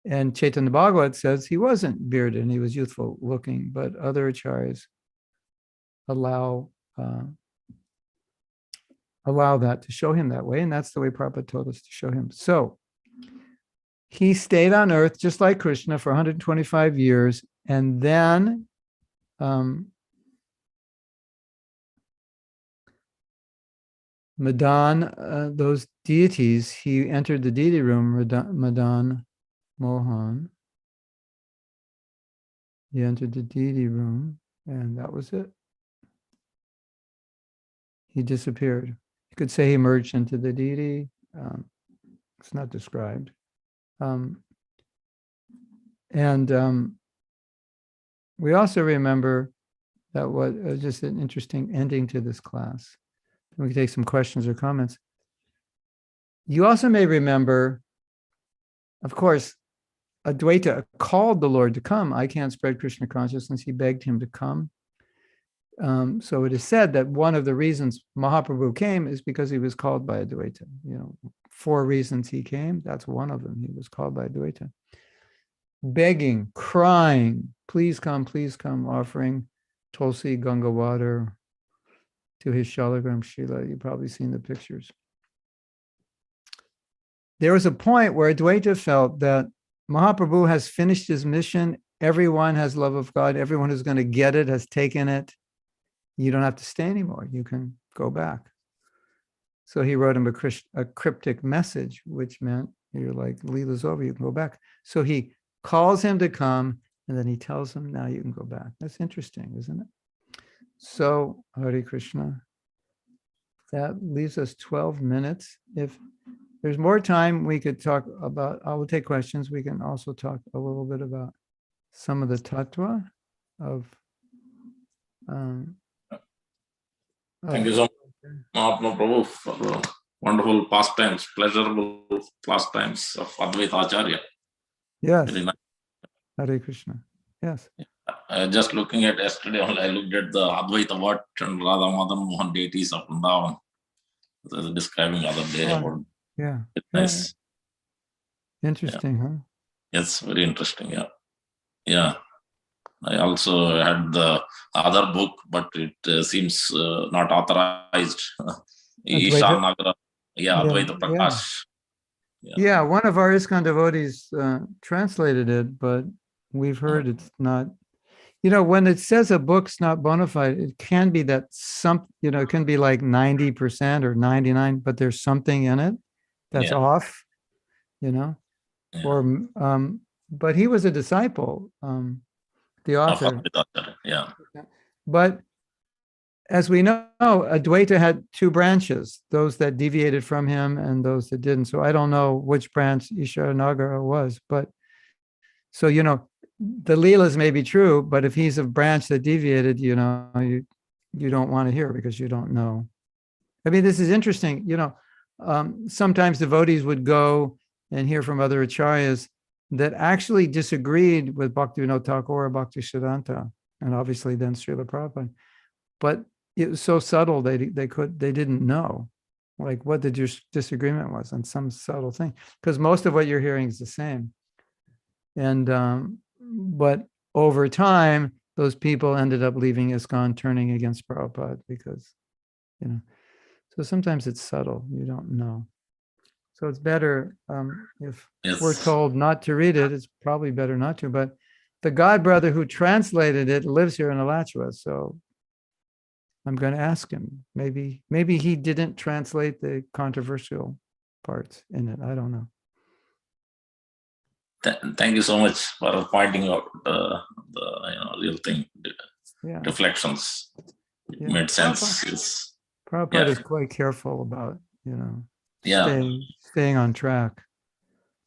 And Chaitanya Bhagavat says he wasn't bearded and he was youthful looking, but other acharyas allow that to show him that way. And that's the way Prabhupada told us to show him. So he stayed on earth just like Krishna for 125 years. And then Madan, those deities, he entered the deity room, Madan Mohan. He entered the deity room, and that was it. He disappeared. You could say he merged into the deity. It's not described. We also remember that what just an interesting ending to this class. We can take some questions or comments. You also may remember, of course, Advaita called the Lord to come. I can't spread Krishna consciousness. He begged him to come. So it is said that one of the reasons Mahaprabhu came is because he was called by Advaita. 4 reasons he came. That's one of them. He was called by Advaita. Begging, crying, please come, offering Tulsi Ganga water to his Shalagram Shila. You've probably seen the pictures. There was a point where Advaita felt that Mahaprabhu has finished his mission. Everyone has love of God. Everyone who's going to get it has taken it. You don't have to stay anymore. You can go back. So he wrote him a cryptic message, which meant you're like, Leela's over, you can go back. So he calls him to come, and then he tells him, now you can go back. That's interesting, isn't it? So, Hare Krishna. That leaves us 12 minutes. If there's more time, we could talk about, I will take questions. We can also talk a little bit about some of the tattva of. Thank you so much, Mahatma Prabhu, for the wonderful pastimes, pleasurable pastimes of Advaita Acharya. Yes. Very nice. Hare Krishna. Yes. Just looking at yesterday, I looked at the Advaita Vat and Radha Madan Mohan deities of Vrindavan. I was describing the other day about. Yeah. It's nice. Interesting, huh? Yes, very interesting. Yeah. Yeah. I also had the other book, but it seems not authorized. Ishan Nagara. Yeah, Advaita Prakash. Yeah, one of our ISKCON devotees translated it, but we've heard it's not. When it says a book's not bona fide, it can be that it can be like 90% or 99%, but there's something in it that's off, or, but he was a disciple, the author. Yeah. But as we know, Advaita had 2 branches, those that deviated from him and those that didn't. So I don't know which branch Ishara Nagara was, but so, the Leelas may be true, but if he's a branch that deviated, you don't want to hear because you don't know. I mean, this is interesting. Sometimes devotees would go and hear from other acharyas that actually disagreed with Bhaktivinoda Thakur or Bhaktisiddhanta, and obviously then Srila Prabhupada. But it was so subtle they didn't know like what the disagreement was on some subtle thing, because most of what you're hearing is the same. And but over time, those people ended up leaving ISKCON, turning against Prabhupada because, so sometimes it's subtle. You don't know. So it's better if we're told not to read it, it's probably better not to. But the God brother who translated it lives here in Alachua, so I'm going to ask him. Maybe he didn't translate the controversial parts in it. I don't know. Thank you so much for pointing out the real thing. Reflections. It made sense. Prabhupada is quite careful about staying on track.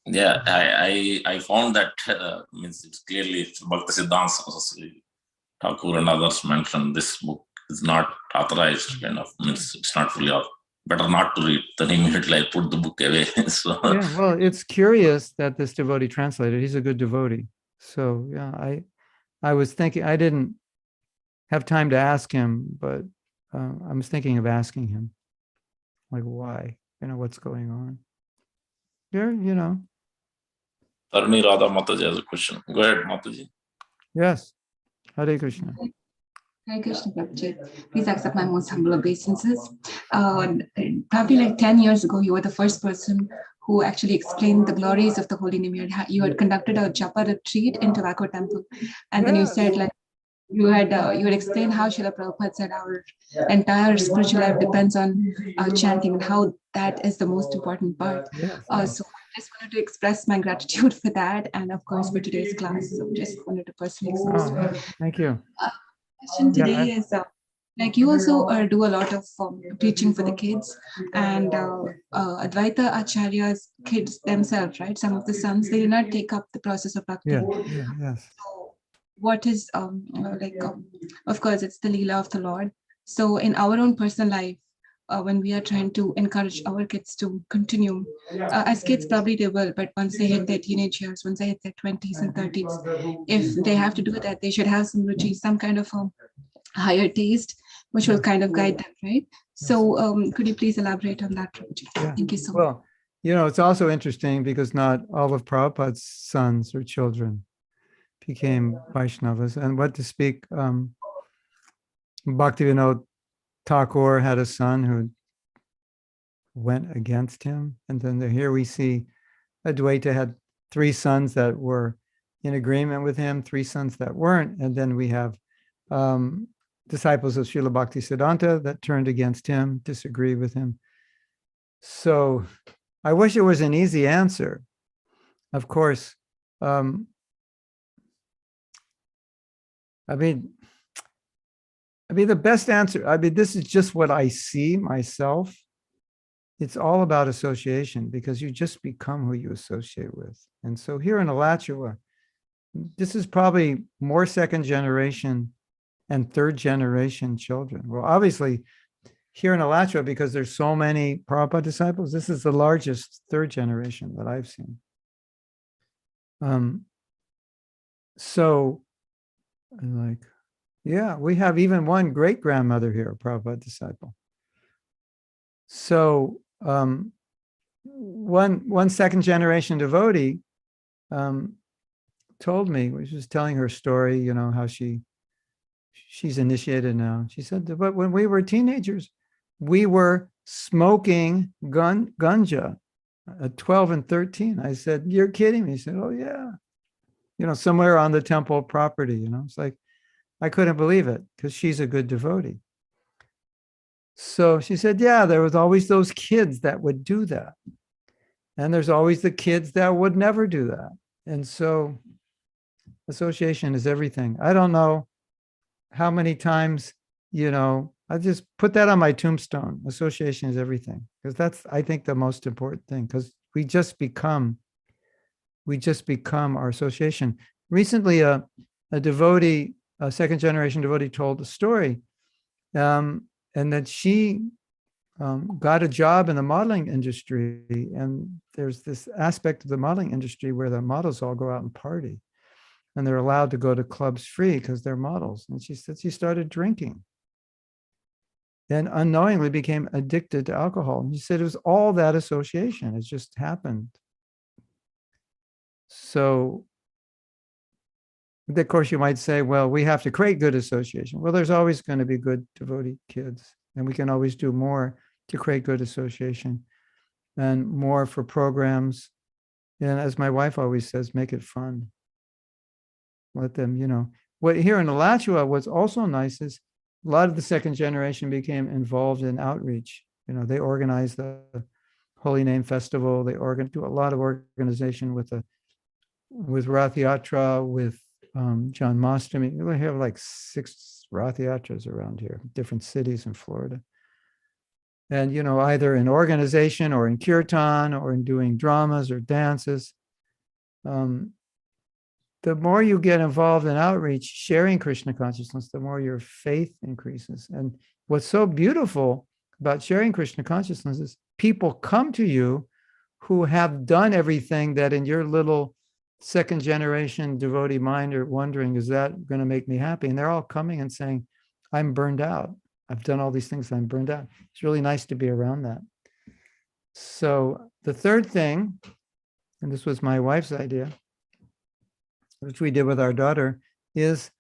Yeah, I found that means it's clearly Bhaktisiddhanta Saraswati Thakur and others mentioned this book is not authorized, means it's not fully better not to read. Then immediately I put the book away. So Yeah, well, it's curious that this devotee translated. He's a good devotee. So yeah, I was thinking, I didn't have time to ask him, but I was thinking of asking him, like, why? What's going on? There. Tarni Radha Mataji has a question. Go ahead, Mataji. Yes. Hare Krishna. Hare Krishna, Prabhuji. Please accept my most humble obeisances. Probably like 10 years ago, you were the first person who actually explained the glories of the holy name. You had conducted a japa retreat in Tobacco Temple, and then you said like you had explained how Srila Prabhupada said our entire spiritual life depends on chanting and how that is the most important part. Yes. So I just wanted to express my gratitude for that, and of course for today's class. So just wanted to personally express. Thank you. Question today is like you also do a lot of teaching for the kids, and Advaita Acharya's kids themselves, right? Some of the sons, they did not take up the process of bhakti. Yes. So what is of course it's the Leela of the Lord. So in our own personal life, when we are trying to encourage our kids to continue, as kids probably they will, but once they hit their teenage years, once they hit their 20s and 30s, if they have to do that, they should have some ruchi, some kind of higher taste, which will kind of guide them, right? So could you please elaborate on that, Prabhuji? Yeah. Thank you so much. Well, it's also interesting because not all of Prabhupada's sons or children became Vaishnavas. And what to speak, Bhaktivinoda Thakur had a son who went against him. And then here we see Advaita had 3 sons that were in agreement with him, 3 sons that weren't. And then we have disciples of Srila Bhaktisiddhanta that turned against him, disagreed with him. So I wish it was an easy answer. Of course, I mean, the best answer, this is just what I see myself. It's all about association because you just become who you associate with. And so here in Alachua, this is probably more 2nd generation and 3rd generation children. Well, obviously, here in Alachua, because there's so many Prabhupada disciples, this is the largest 3rd generation that I've seen. So, like, yeah, we have even one great-grandmother here, a Prabhupada disciple. So, one 2nd generation devotee told me, she was telling her story, how she's initiated now. She said, but when we were teenagers, we were smoking ganja at 12 and 13. I said, you're kidding me. He said, oh yeah. Somewhere on the temple property, it's like, I couldn't believe it because she's a good devotee. So she said, yeah, there was always those kids that would do that. And there's always the kids that would never do that. And so association is everything. I don't know how many times, I just put that on my tombstone. Association is everything. Because that's, I think, the most important thing. Because we just become our association. Recently, a devotee, a 2nd generation devotee told a story. And that she got a job in the modeling industry. And there's this aspect of the modeling industry where the models all go out and party. And they're allowed to go to clubs free because they're models. And she said she started drinking. And unknowingly became addicted to alcohol. And she said it was all that association. It just happened. So, of course, you might say, well, we have to create good association. Well, there's always going to be good devotee kids. And we can always do more to create good association and more for programs. And as my wife always says, make it fun. Let them, what here in Alachua, what's also nice is a lot of the 2nd generation became involved in outreach. They organized the Holy Name Festival. They do a lot of organization with Rath Yatra, with John Mastami. We have like 6 Rath Yatras around here, different cities in Florida. And, either in organization or in kirtan or in doing dramas or dances. The more you get involved in outreach, sharing Krishna consciousness, the more your faith increases. And what's so beautiful about sharing Krishna consciousness is people come to you who have done everything that in your little second generation devotee mind are wondering, is that going to make me happy? And they're all coming and saying, I'm burned out. I've done all these things. I'm burned out. It's really nice to be around that. So the third thing, and this was my wife's idea, which we did with our daughter, is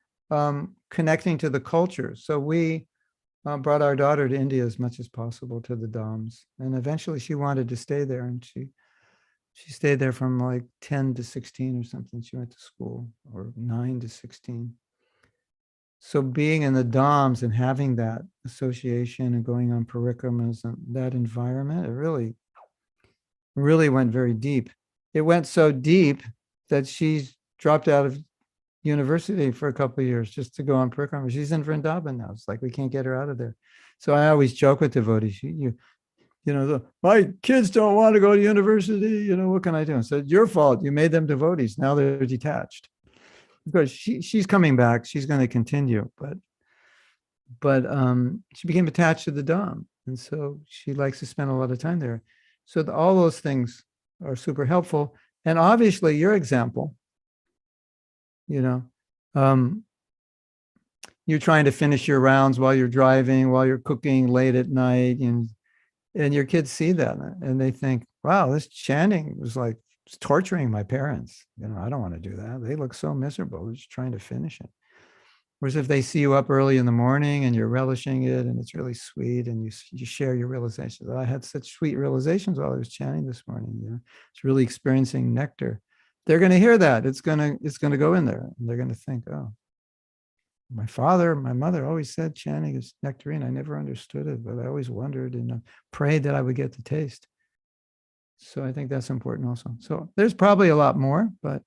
connecting to the culture. So we brought our daughter to India as much as possible, to the Dhams. And eventually she wanted to stay there. And she stayed there from like 10 to 16 or something. She went to school, or 9 to 16. So being in the Dhams and having that association and going on parikramas and that environment, it really, really went very deep. It went so deep that she dropped out of university for a couple of years just to go on parikrama. She's in Vrindavan now. It's like we can't get her out of there. So I always joke with devotees, my kids don't want to go to university. What can I do? So it's your fault. You made them devotees. Now they're detached. Because she's coming back. She's going to continue, but she became attached to the Dham, and so she likes to spend a lot of time there. So all those things are super helpful. And obviously, your example, you're trying to finish your rounds while you're driving, while you're cooking late at night, and your kids see that and they think, wow, this chanting was like torturing my parents. I don't want to do that. They look so miserable. They're just trying to finish it. Whereas if they see you up early in the morning and you're relishing it and it's really sweet and you share your realizations. I had such sweet realizations while I was chanting this morning. It's really experiencing nectar. They're going to hear that. It's going to go in there. And they're going to think, oh, my father, my mother always said chanting is nectarine. I never understood it, but I always wondered and prayed that I would get the taste. So I think that's important also. So there's probably a lot more, but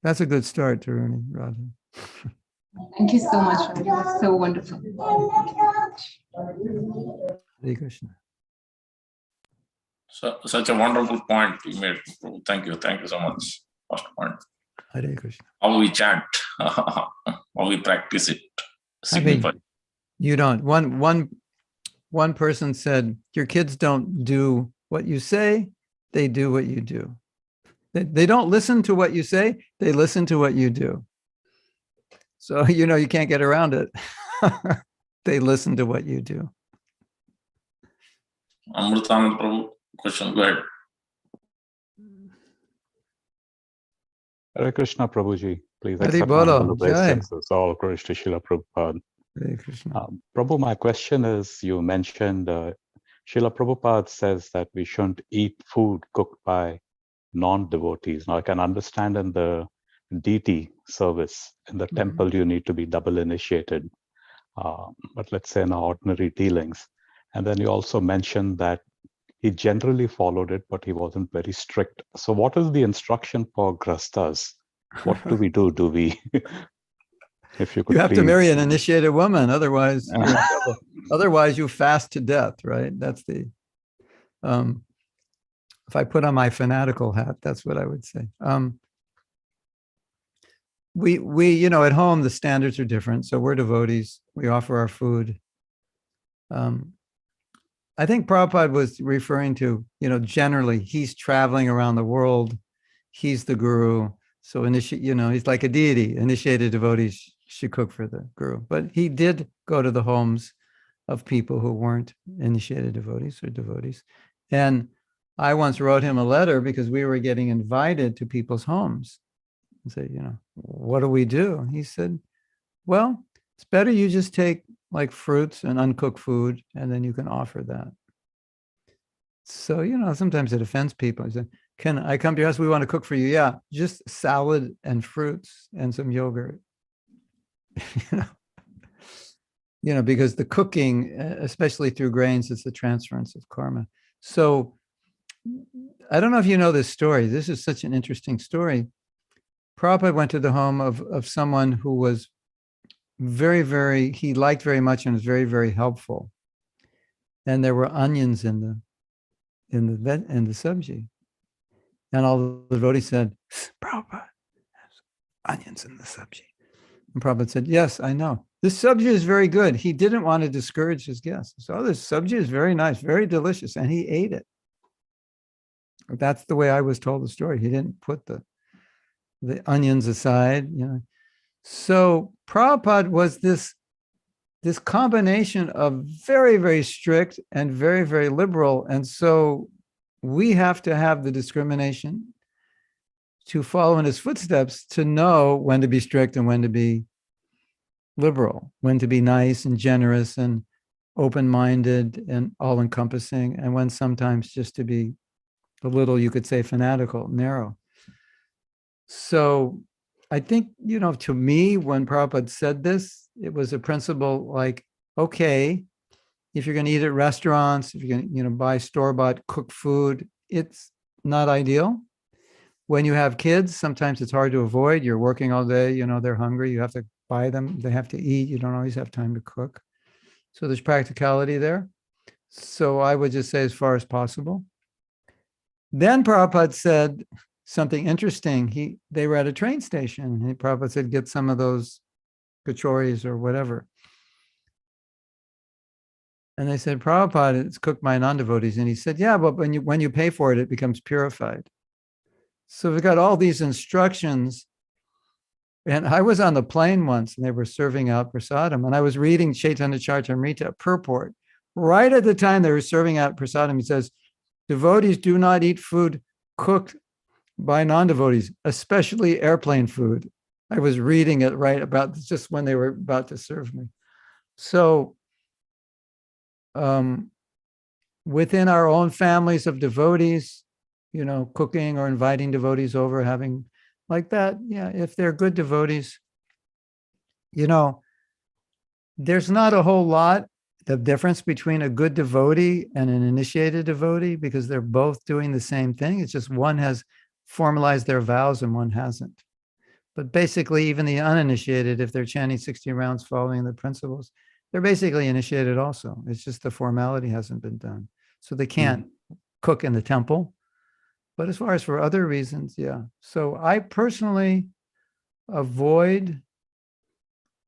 that's a good start, Taruni, Radha. Thank you so much, Radha. It was so wonderful. Hare Krishna. So, such a wonderful point you made. Thank you so much. First point. Hare Krishna. How we chant, how we practice it. You don't. One person said, your kids don't do what you say, they do what you do. They don't listen to what you say, they listen to what you do. So, you can't get around it. They listen to what you do. Amritanand Prabhu, question, go ahead. Hare Krishna, Prabhuji. Please Hare accept Bolo, my obeisances. All glories to Srila Prabhupada. Hare Krishna. Prabhu, my question is, you mentioned Srila Prabhupada says that we shouldn't eat food cooked by non-devotees. Now, I can understand in the deity service in the temple, you need to be double initiated. But let's say in our ordinary dealings. And then you also mentioned that he generally followed it, but he wasn't very strict. So what is the instruction for grastas? What do we do? If you could You have to please. marry an initiated woman, otherwise you're in trouble. Otherwise you fast to death, right? That's the, if I put on my fanatical hat, that's what I would say. We at home, the standards are different. So we're devotees. We offer our food. I think Prabhupada was referring to, generally he's traveling around the world. He's the guru. So he's like a deity. Initiated devotees should cook for the guru. But he did go to the homes of people who weren't initiated devotees or devotees. And I once wrote him a letter because we were getting invited to people's homes and say, what do we do? He said, well, it's better you just take like fruits and uncooked food, and then you can offer that. So, sometimes it offends people. He said, can I come to your house? We want to cook for you. Yeah, just salad and fruits and some yogurt. Because the cooking, especially through grains, is the transference of karma. So I don't know if you know this story. This is such an interesting story. Prabhupada went to the home of someone who was very, very, he liked very much and was very, very helpful. And there were onions in the sabji. And all the devotees said, Prabhupada, there's onions in the sabji. And Prabhupada said, yes, I know. This sabji is very good. He didn't want to discourage his guests. So this sabji is very nice, very delicious, and he ate it. That's the way I was told the story. He didn't put the onions aside, you know. So Prabhupada was this combination of very, very strict and very, very liberal. And so we have to have the discrimination to follow in his footsteps to know when to be strict and when to be liberal, when to be nice and generous and open-minded and all-encompassing, and when sometimes just to be a little, you could say, fanatical, narrow. So I think, you know, to me, when Prabhupada said this, it was a principle like, okay, if you're going to eat at restaurants, if you're going to, you know, buy store-bought cooked food, it's not ideal. When you have kids, sometimes it's hard to avoid. You're working all day, you know, they're hungry. You have to buy them. They have to eat. You don't always have time to cook. So there's practicality there. So I would just say as far as possible. Then Prabhupada said something interesting. They were at a train station, and Prabhupada said, get some of those kachoris or whatever. And they said, Prabhupada, it's cooked by non-devotees. And he said, yeah, but when you pay for it, it becomes purified. So we got all these instructions. And I was on the plane once, and they were serving out prasadam, and I was reading Chaitanya Charitamrita purport. Right at the time they were serving out prasadam, he says, devotees do not eat food cooked by non-devotees, especially airplane food. I was reading it right about just when they were about to serve me. So within our own families of devotees, you know, cooking or inviting devotees over, having like that, yeah, if they're good devotees, you know, there's not a whole lot of difference between a good devotee and an initiated devotee, because they're both doing the same thing. It's just one has formalized their vows and one hasn't. But basically, even the uninitiated, if they're chanting 60 rounds following the principles, they're basically initiated also. It's just the formality hasn't been done. So they can't cook in the temple. But as far as for other reasons, yeah. So I personally avoid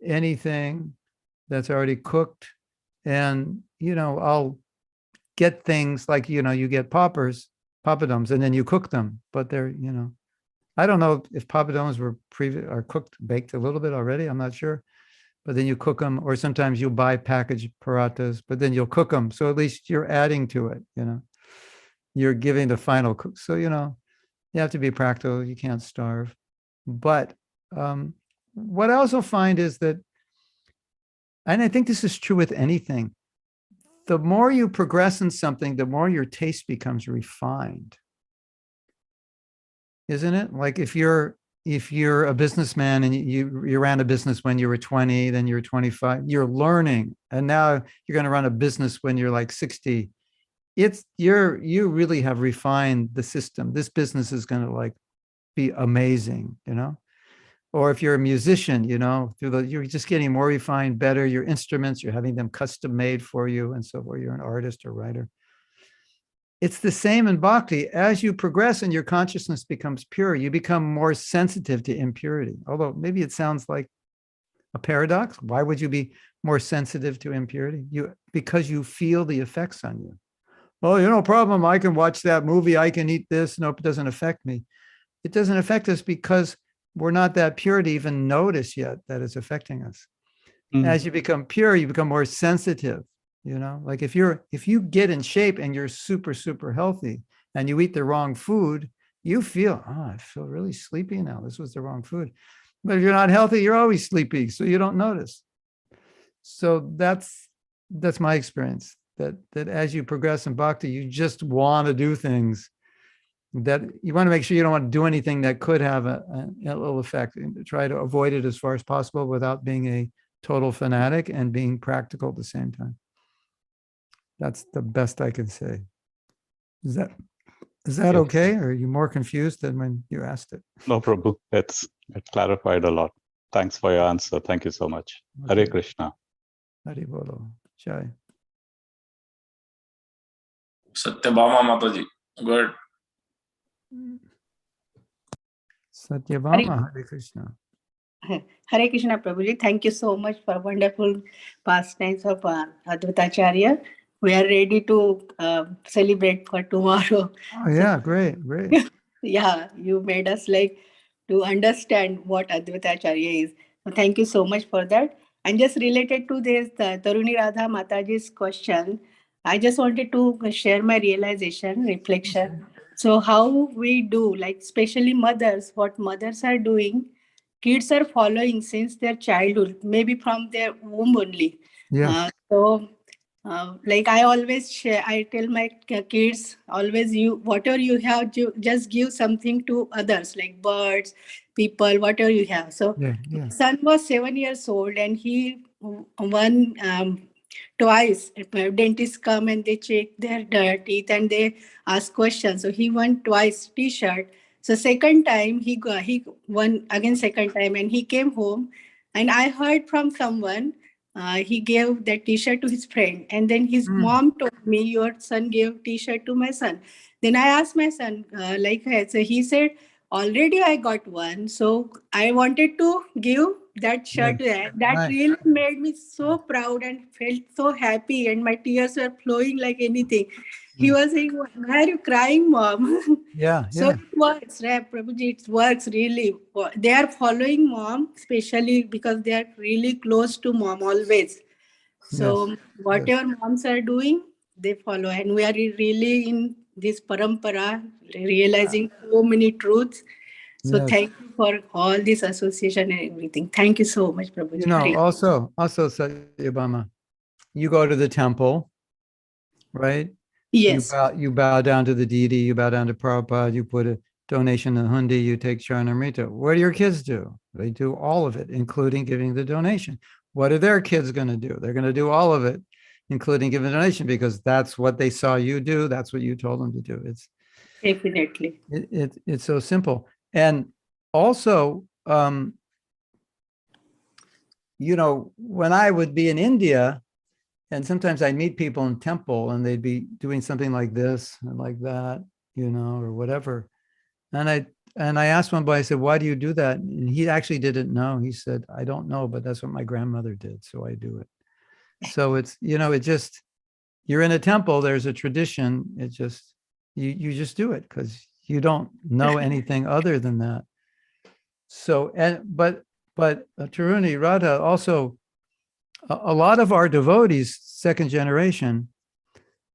anything that's already cooked. And, you know, I'll get things like, you know, you get papadums, and then you cook them. But they're, you know, I don't know if papadums were cooked, baked a little bit already. I'm not sure. But then you cook them, or sometimes you'll buy packaged parathas, but then you'll cook them. So at least you're adding to it, you know. You're giving the final cook. So, you know, you have to be practical. You can't starve. But what I also find is that, and I think this is true with anything, the more you progress in something, the more your taste becomes refined. Isn't it? Like if you're a businessman and you ran a business when you were 20, then you're 25, you're learning. And now you're going to run a business when you're like 60. You really have refined the system. This business is going to like be amazing, you know? Or if you're a musician, you know, you're just getting more refined, better. Your instruments, you're having them custom made for you and so forth. You're an artist or writer. It's the same in bhakti. As you progress and your consciousness becomes pure, you become more sensitive to impurity. Although maybe it sounds like a paradox. Why would you be more sensitive to impurity? Because you feel the effects on you. Oh, you know, problem. I can watch that movie. I can eat this. Nope, it doesn't affect me. It doesn't affect us because we're not that pure to even notice yet that it's affecting us. As you become pure, you become more sensitive. You know, like if you get in shape and you're super, super healthy and you eat the wrong food, you feel, I feel really sleepy now. This was the wrong food. But if you're not healthy, you're always sleepy, so you don't notice. So that's my experience, that as you progress in bhakti, you just want to do things that you want to make sure you don't want to do anything that could have a ill effect, and try to avoid it as far as possible without being a total fanatic and being practical at the same time. That's the best I can say. Is that okay? Or are you more confused than when you asked it? No, Prabhu, it clarified a lot. Thanks for your answer. Thank you so much. Okay. Hare Krishna. Hari Bolo. Jai. Satyabhama Mataji, good. Satyabhama, Hare Krishna. Hare Krishna Prabhuji, thank you so much for wonderful pastimes of Advaitacharya. We are ready to celebrate for tomorrow. Oh, yeah, great, great. Yeah, you made us like to understand what Advaitacharya is. So thank you so much for that. And just related to this, Taruni Radha Mataji's question, I just wanted to share my realization, reflection. So how we do, like especially mothers, what mothers are doing, kids are following since their childhood, maybe from their womb only. Yes. Like I always share, I tell my kids always, you whatever you have, just give something to others, like birds, people, whatever you have. So Yeah, yeah. my son was 7 years old, and he one twice dentists come and they check their teeth and they ask questions. So he won twice T-shirt. So second time he won again second time, and he came home, and I heard from someone he gave that T-shirt to his friend, and then his mom told me, "Your son gave T-shirt to my son." Then I asked my son, so he said, "Already I got one, so I wanted to give that shirt to that." That Right. really made me so proud and felt so happy, and my tears were flowing like anything. He was saying, "Why are you crying, mom?" Yeah, So yeah. it works, right, Prabhuji? It works really. They are following mom, especially because they are really close to mom always. So Yes. whatever moms are doing, they follow. And we are really in this parampara, realizing so many truths. So Yes. thank you for all this association and everything. Thank you so much, Prabhuji. You know, Hare. also Satyabhama, you go to the temple, right? Yes, You bow down to the deity, you bow down to Prabhupada, you put a donation in the hundi, you take Charanamrita. What do your kids do? They do all of it, including giving the donation. What are their kids going to do? They're going to do all of it, including giving the donation, because that's what they saw you do. That's what you told them to do. definitely. It's so simple. And also, you know, when I would be in India, and sometimes I'd meet people in temple and they'd be doing something like this and like that, you know, or whatever. And I asked one boy, I said, "Why do you do that?" And he actually didn't know. He said, "I don't know, but that's what my grandmother did, so I do it." So it's, you know, it just, you're in a temple, there's a tradition. It just, you just do it because you don't know anything other than that. So, but Taruni Radha also, a lot of our devotees, second generation,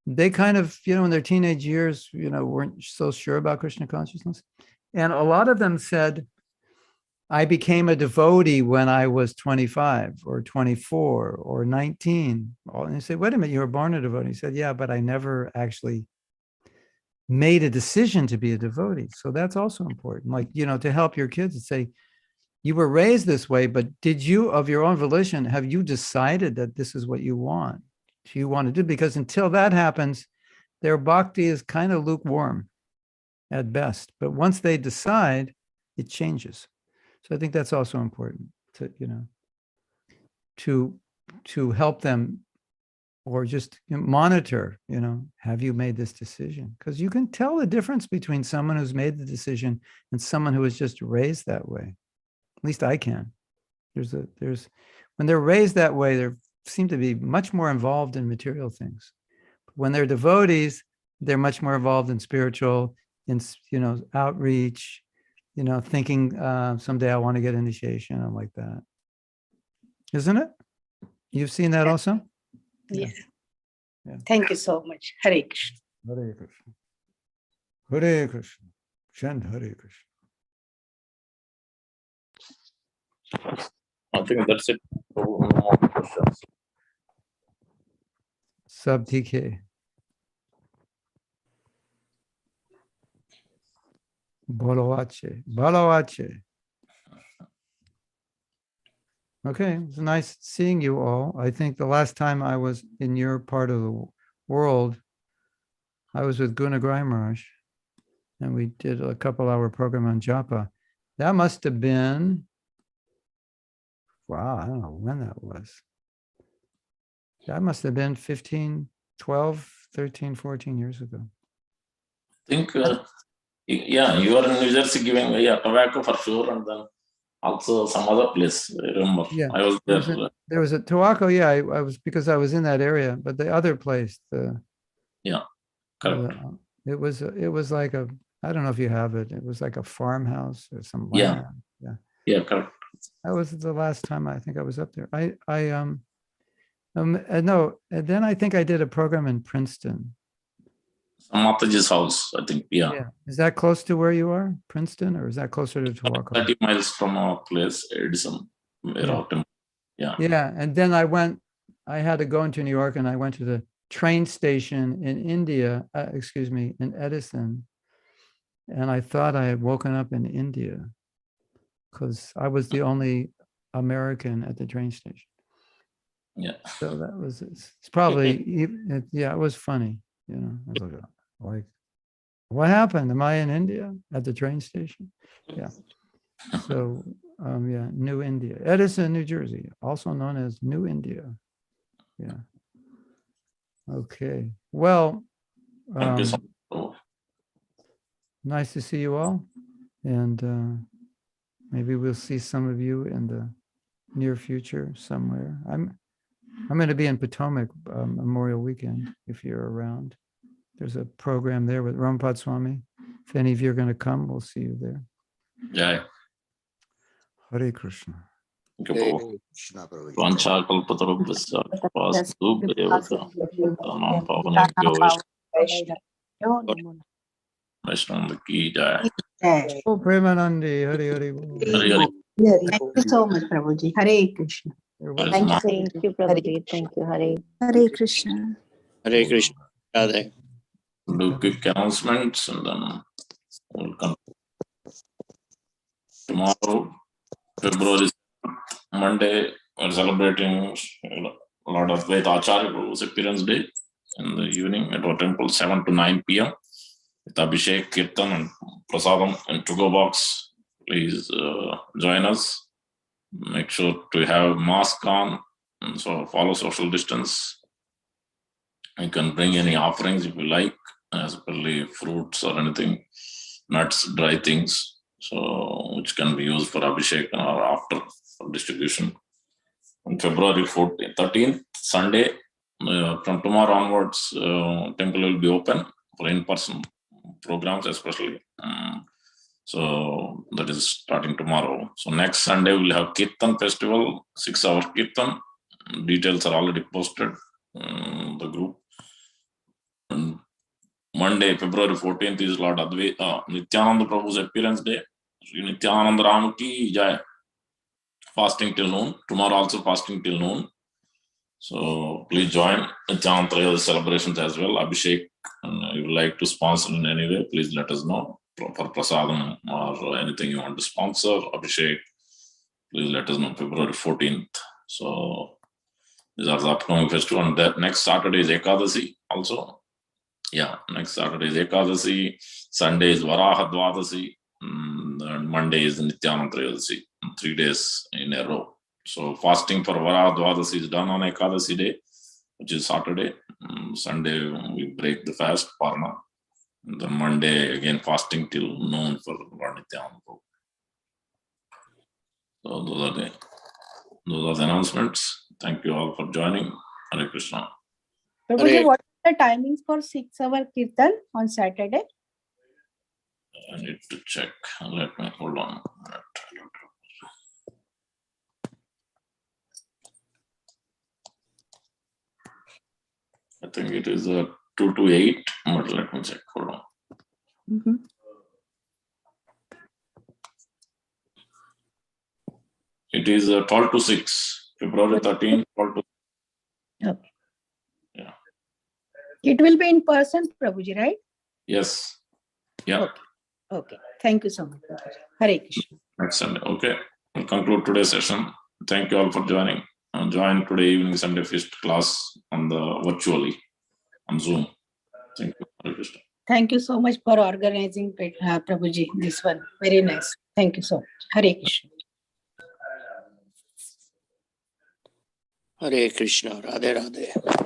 they kind of, you know, in their teenage years, you know, weren't so sure about Krishna consciousness. And a lot of them said, "I became a devotee when I was 25 or 24 or 19. And you say, "Wait a minute, you were born a devotee." He said, "Yeah, but I never actually made a decision to be a devotee." So that's also important. Like, you know, to help your kids and say, you were raised this way, but did you, of your own volition, have you decided that this is what you want? Do you want to do? Because until that happens, their bhakti is kind of lukewarm at best. But once they decide, it changes. So I think that's also important to, you know, to help them, or just monitor, you know, have you made this decision? Because you can tell the difference between someone who's made the decision and someone who was just raised that way. At least I can. There's when they're raised that way, they seem to be much more involved in material things. When they're devotees, they're much more involved in spiritual, in, you know, outreach, you know, thinking someday I want to get initiation and like that. Isn't it? You've seen that also? Yes. Yeah. Thank you so much. Hare Krishna. Hare Krishna. Hare Krishna. Chant Hare Krishna. I think that's it. No more questions. Sab theek hai. Bolo ache. Bolo ache. Okay, it's nice seeing you all. I think the last time I was in your part of the world, I was with Gunagrai Maharaj, and we did a couple-hour program on japa. That must have been, wow, I don't know when that was. That must have been 15, 12, 13, 14 years ago. I think, yeah, you are in New Jersey giving tobacco for sure, and then Also some other place, I remember. Yeah. I was There there. was a Tawako, yeah, I was, because I was in that area, but the other place, Correct. it was like a, I don't know if you have it. It was like a farmhouse or some Yeah. land. Yeah. Yeah, correct. That was the last time I think I was up there. No, and then I think I did a program in Princeton. Mataji's house, I think. Yeah. Yeah. Is that close to where you are, Princeton, or is that closer to Tawako? 30 miles from our place, Edison. Yeah. Yeah. Yeah. And then I had to go into New York, and I went to the train station in India, in Edison. And I thought I had woken up in India because I was the only American at the train station. Yeah. So that was, it's probably, yeah, it was funny. You know, I was like, what happened? Am I in India at the train station? Yeah. So, yeah, New India, Edison, New Jersey, also known as New India. Yeah. Okay. Well, Thank you so much. nice to see you all. And maybe we'll see some of you in the near future somewhere. I'm going to be in Potomac Memorial Weekend if you're around. There's a program there with Rampad Swami. If any of you are going to come, we'll see you there. Jai. Hare Krishna. Thank you, Prabhu. Vanchakalpatarubhyasya vasudevata tanam pavanebhyo Vaishnava ki jai. Oh, Premanandi, Hare Hare. Hare Hare. Thank you so much, Prabhuji. Hare Krishna. Thank you. Thank you, Prabhuji. Thank you, Hare. Hare Krishna. Hare Krishna. Radhe. Do quick announcements and then we'll come. Tomorrow, February 7th, Monday, we're celebrating a lot of Veda Acharya Prabhu's appearance day in the evening at our temple, 7 to 9 p.m. with Abhishek, Kirtan, and Prasadam and to-go box. Please join us. Make sure to have mask on and so follow social distance. You can bring any offerings if you like, especially fruits or anything, nuts, dry things, so which can be used for Abhishek or after for distribution. On February 13th, Sunday, from tomorrow onwards, temple will be open for in-person programs, especially. So that is starting tomorrow. So next Sunday we'll have Kirtan festival, 6-hour Kirtan. Details are already posted in the group. And Monday, February 14th is Lord Nityananda Prabhu's appearance day. Sri Nityananda Ram ki jai. Fasting till noon. Tomorrow also fasting till noon. So please join Nityananda celebrations as well. Abhishek, if you would like to sponsor in any way, please let us know. For Prasadam or anything you want to sponsor, Abhishek, please let us know. February 14th. So these are the upcoming festival. And that next Saturday is Ekadasi also. Yeah, next Saturday is Ekadasi. Sunday is Varaha Dwadasi. And Monday is Nityananda Trayodasi. 3 days in a row. So fasting for Varaha Dwadasi is done on Ekadasi day, which is Saturday. Sunday we break the fast, Parna. And then Monday again fasting till noon for Lord Nityananda. So those are the announcements. Thank you all for joining. Hare Krishna. Prabhuji, what are the timings for 6-hour Kirtan on Saturday? I need to check. Let me hold on. I think it is 2 to 8, but let me check. Hold on. It is 12 to 6, February 13th, 12 to 6. Okay. Yeah. It will be in person, Prabhuji, right? Yes. Yeah. Okay. Thank you so much, Prabhuji. Hare Krishna. Next Sunday. Okay. We'll conclude today's session. Thank you all for joining. Join today evening Sunday feast class on the virtually on Zoom. Thank you. Hare Krishna. Thank you so much for organizing, Prabhuji, this one. Very nice. Thank you so much. Hare Krishna. Hare Krishna. Radhe Radhe.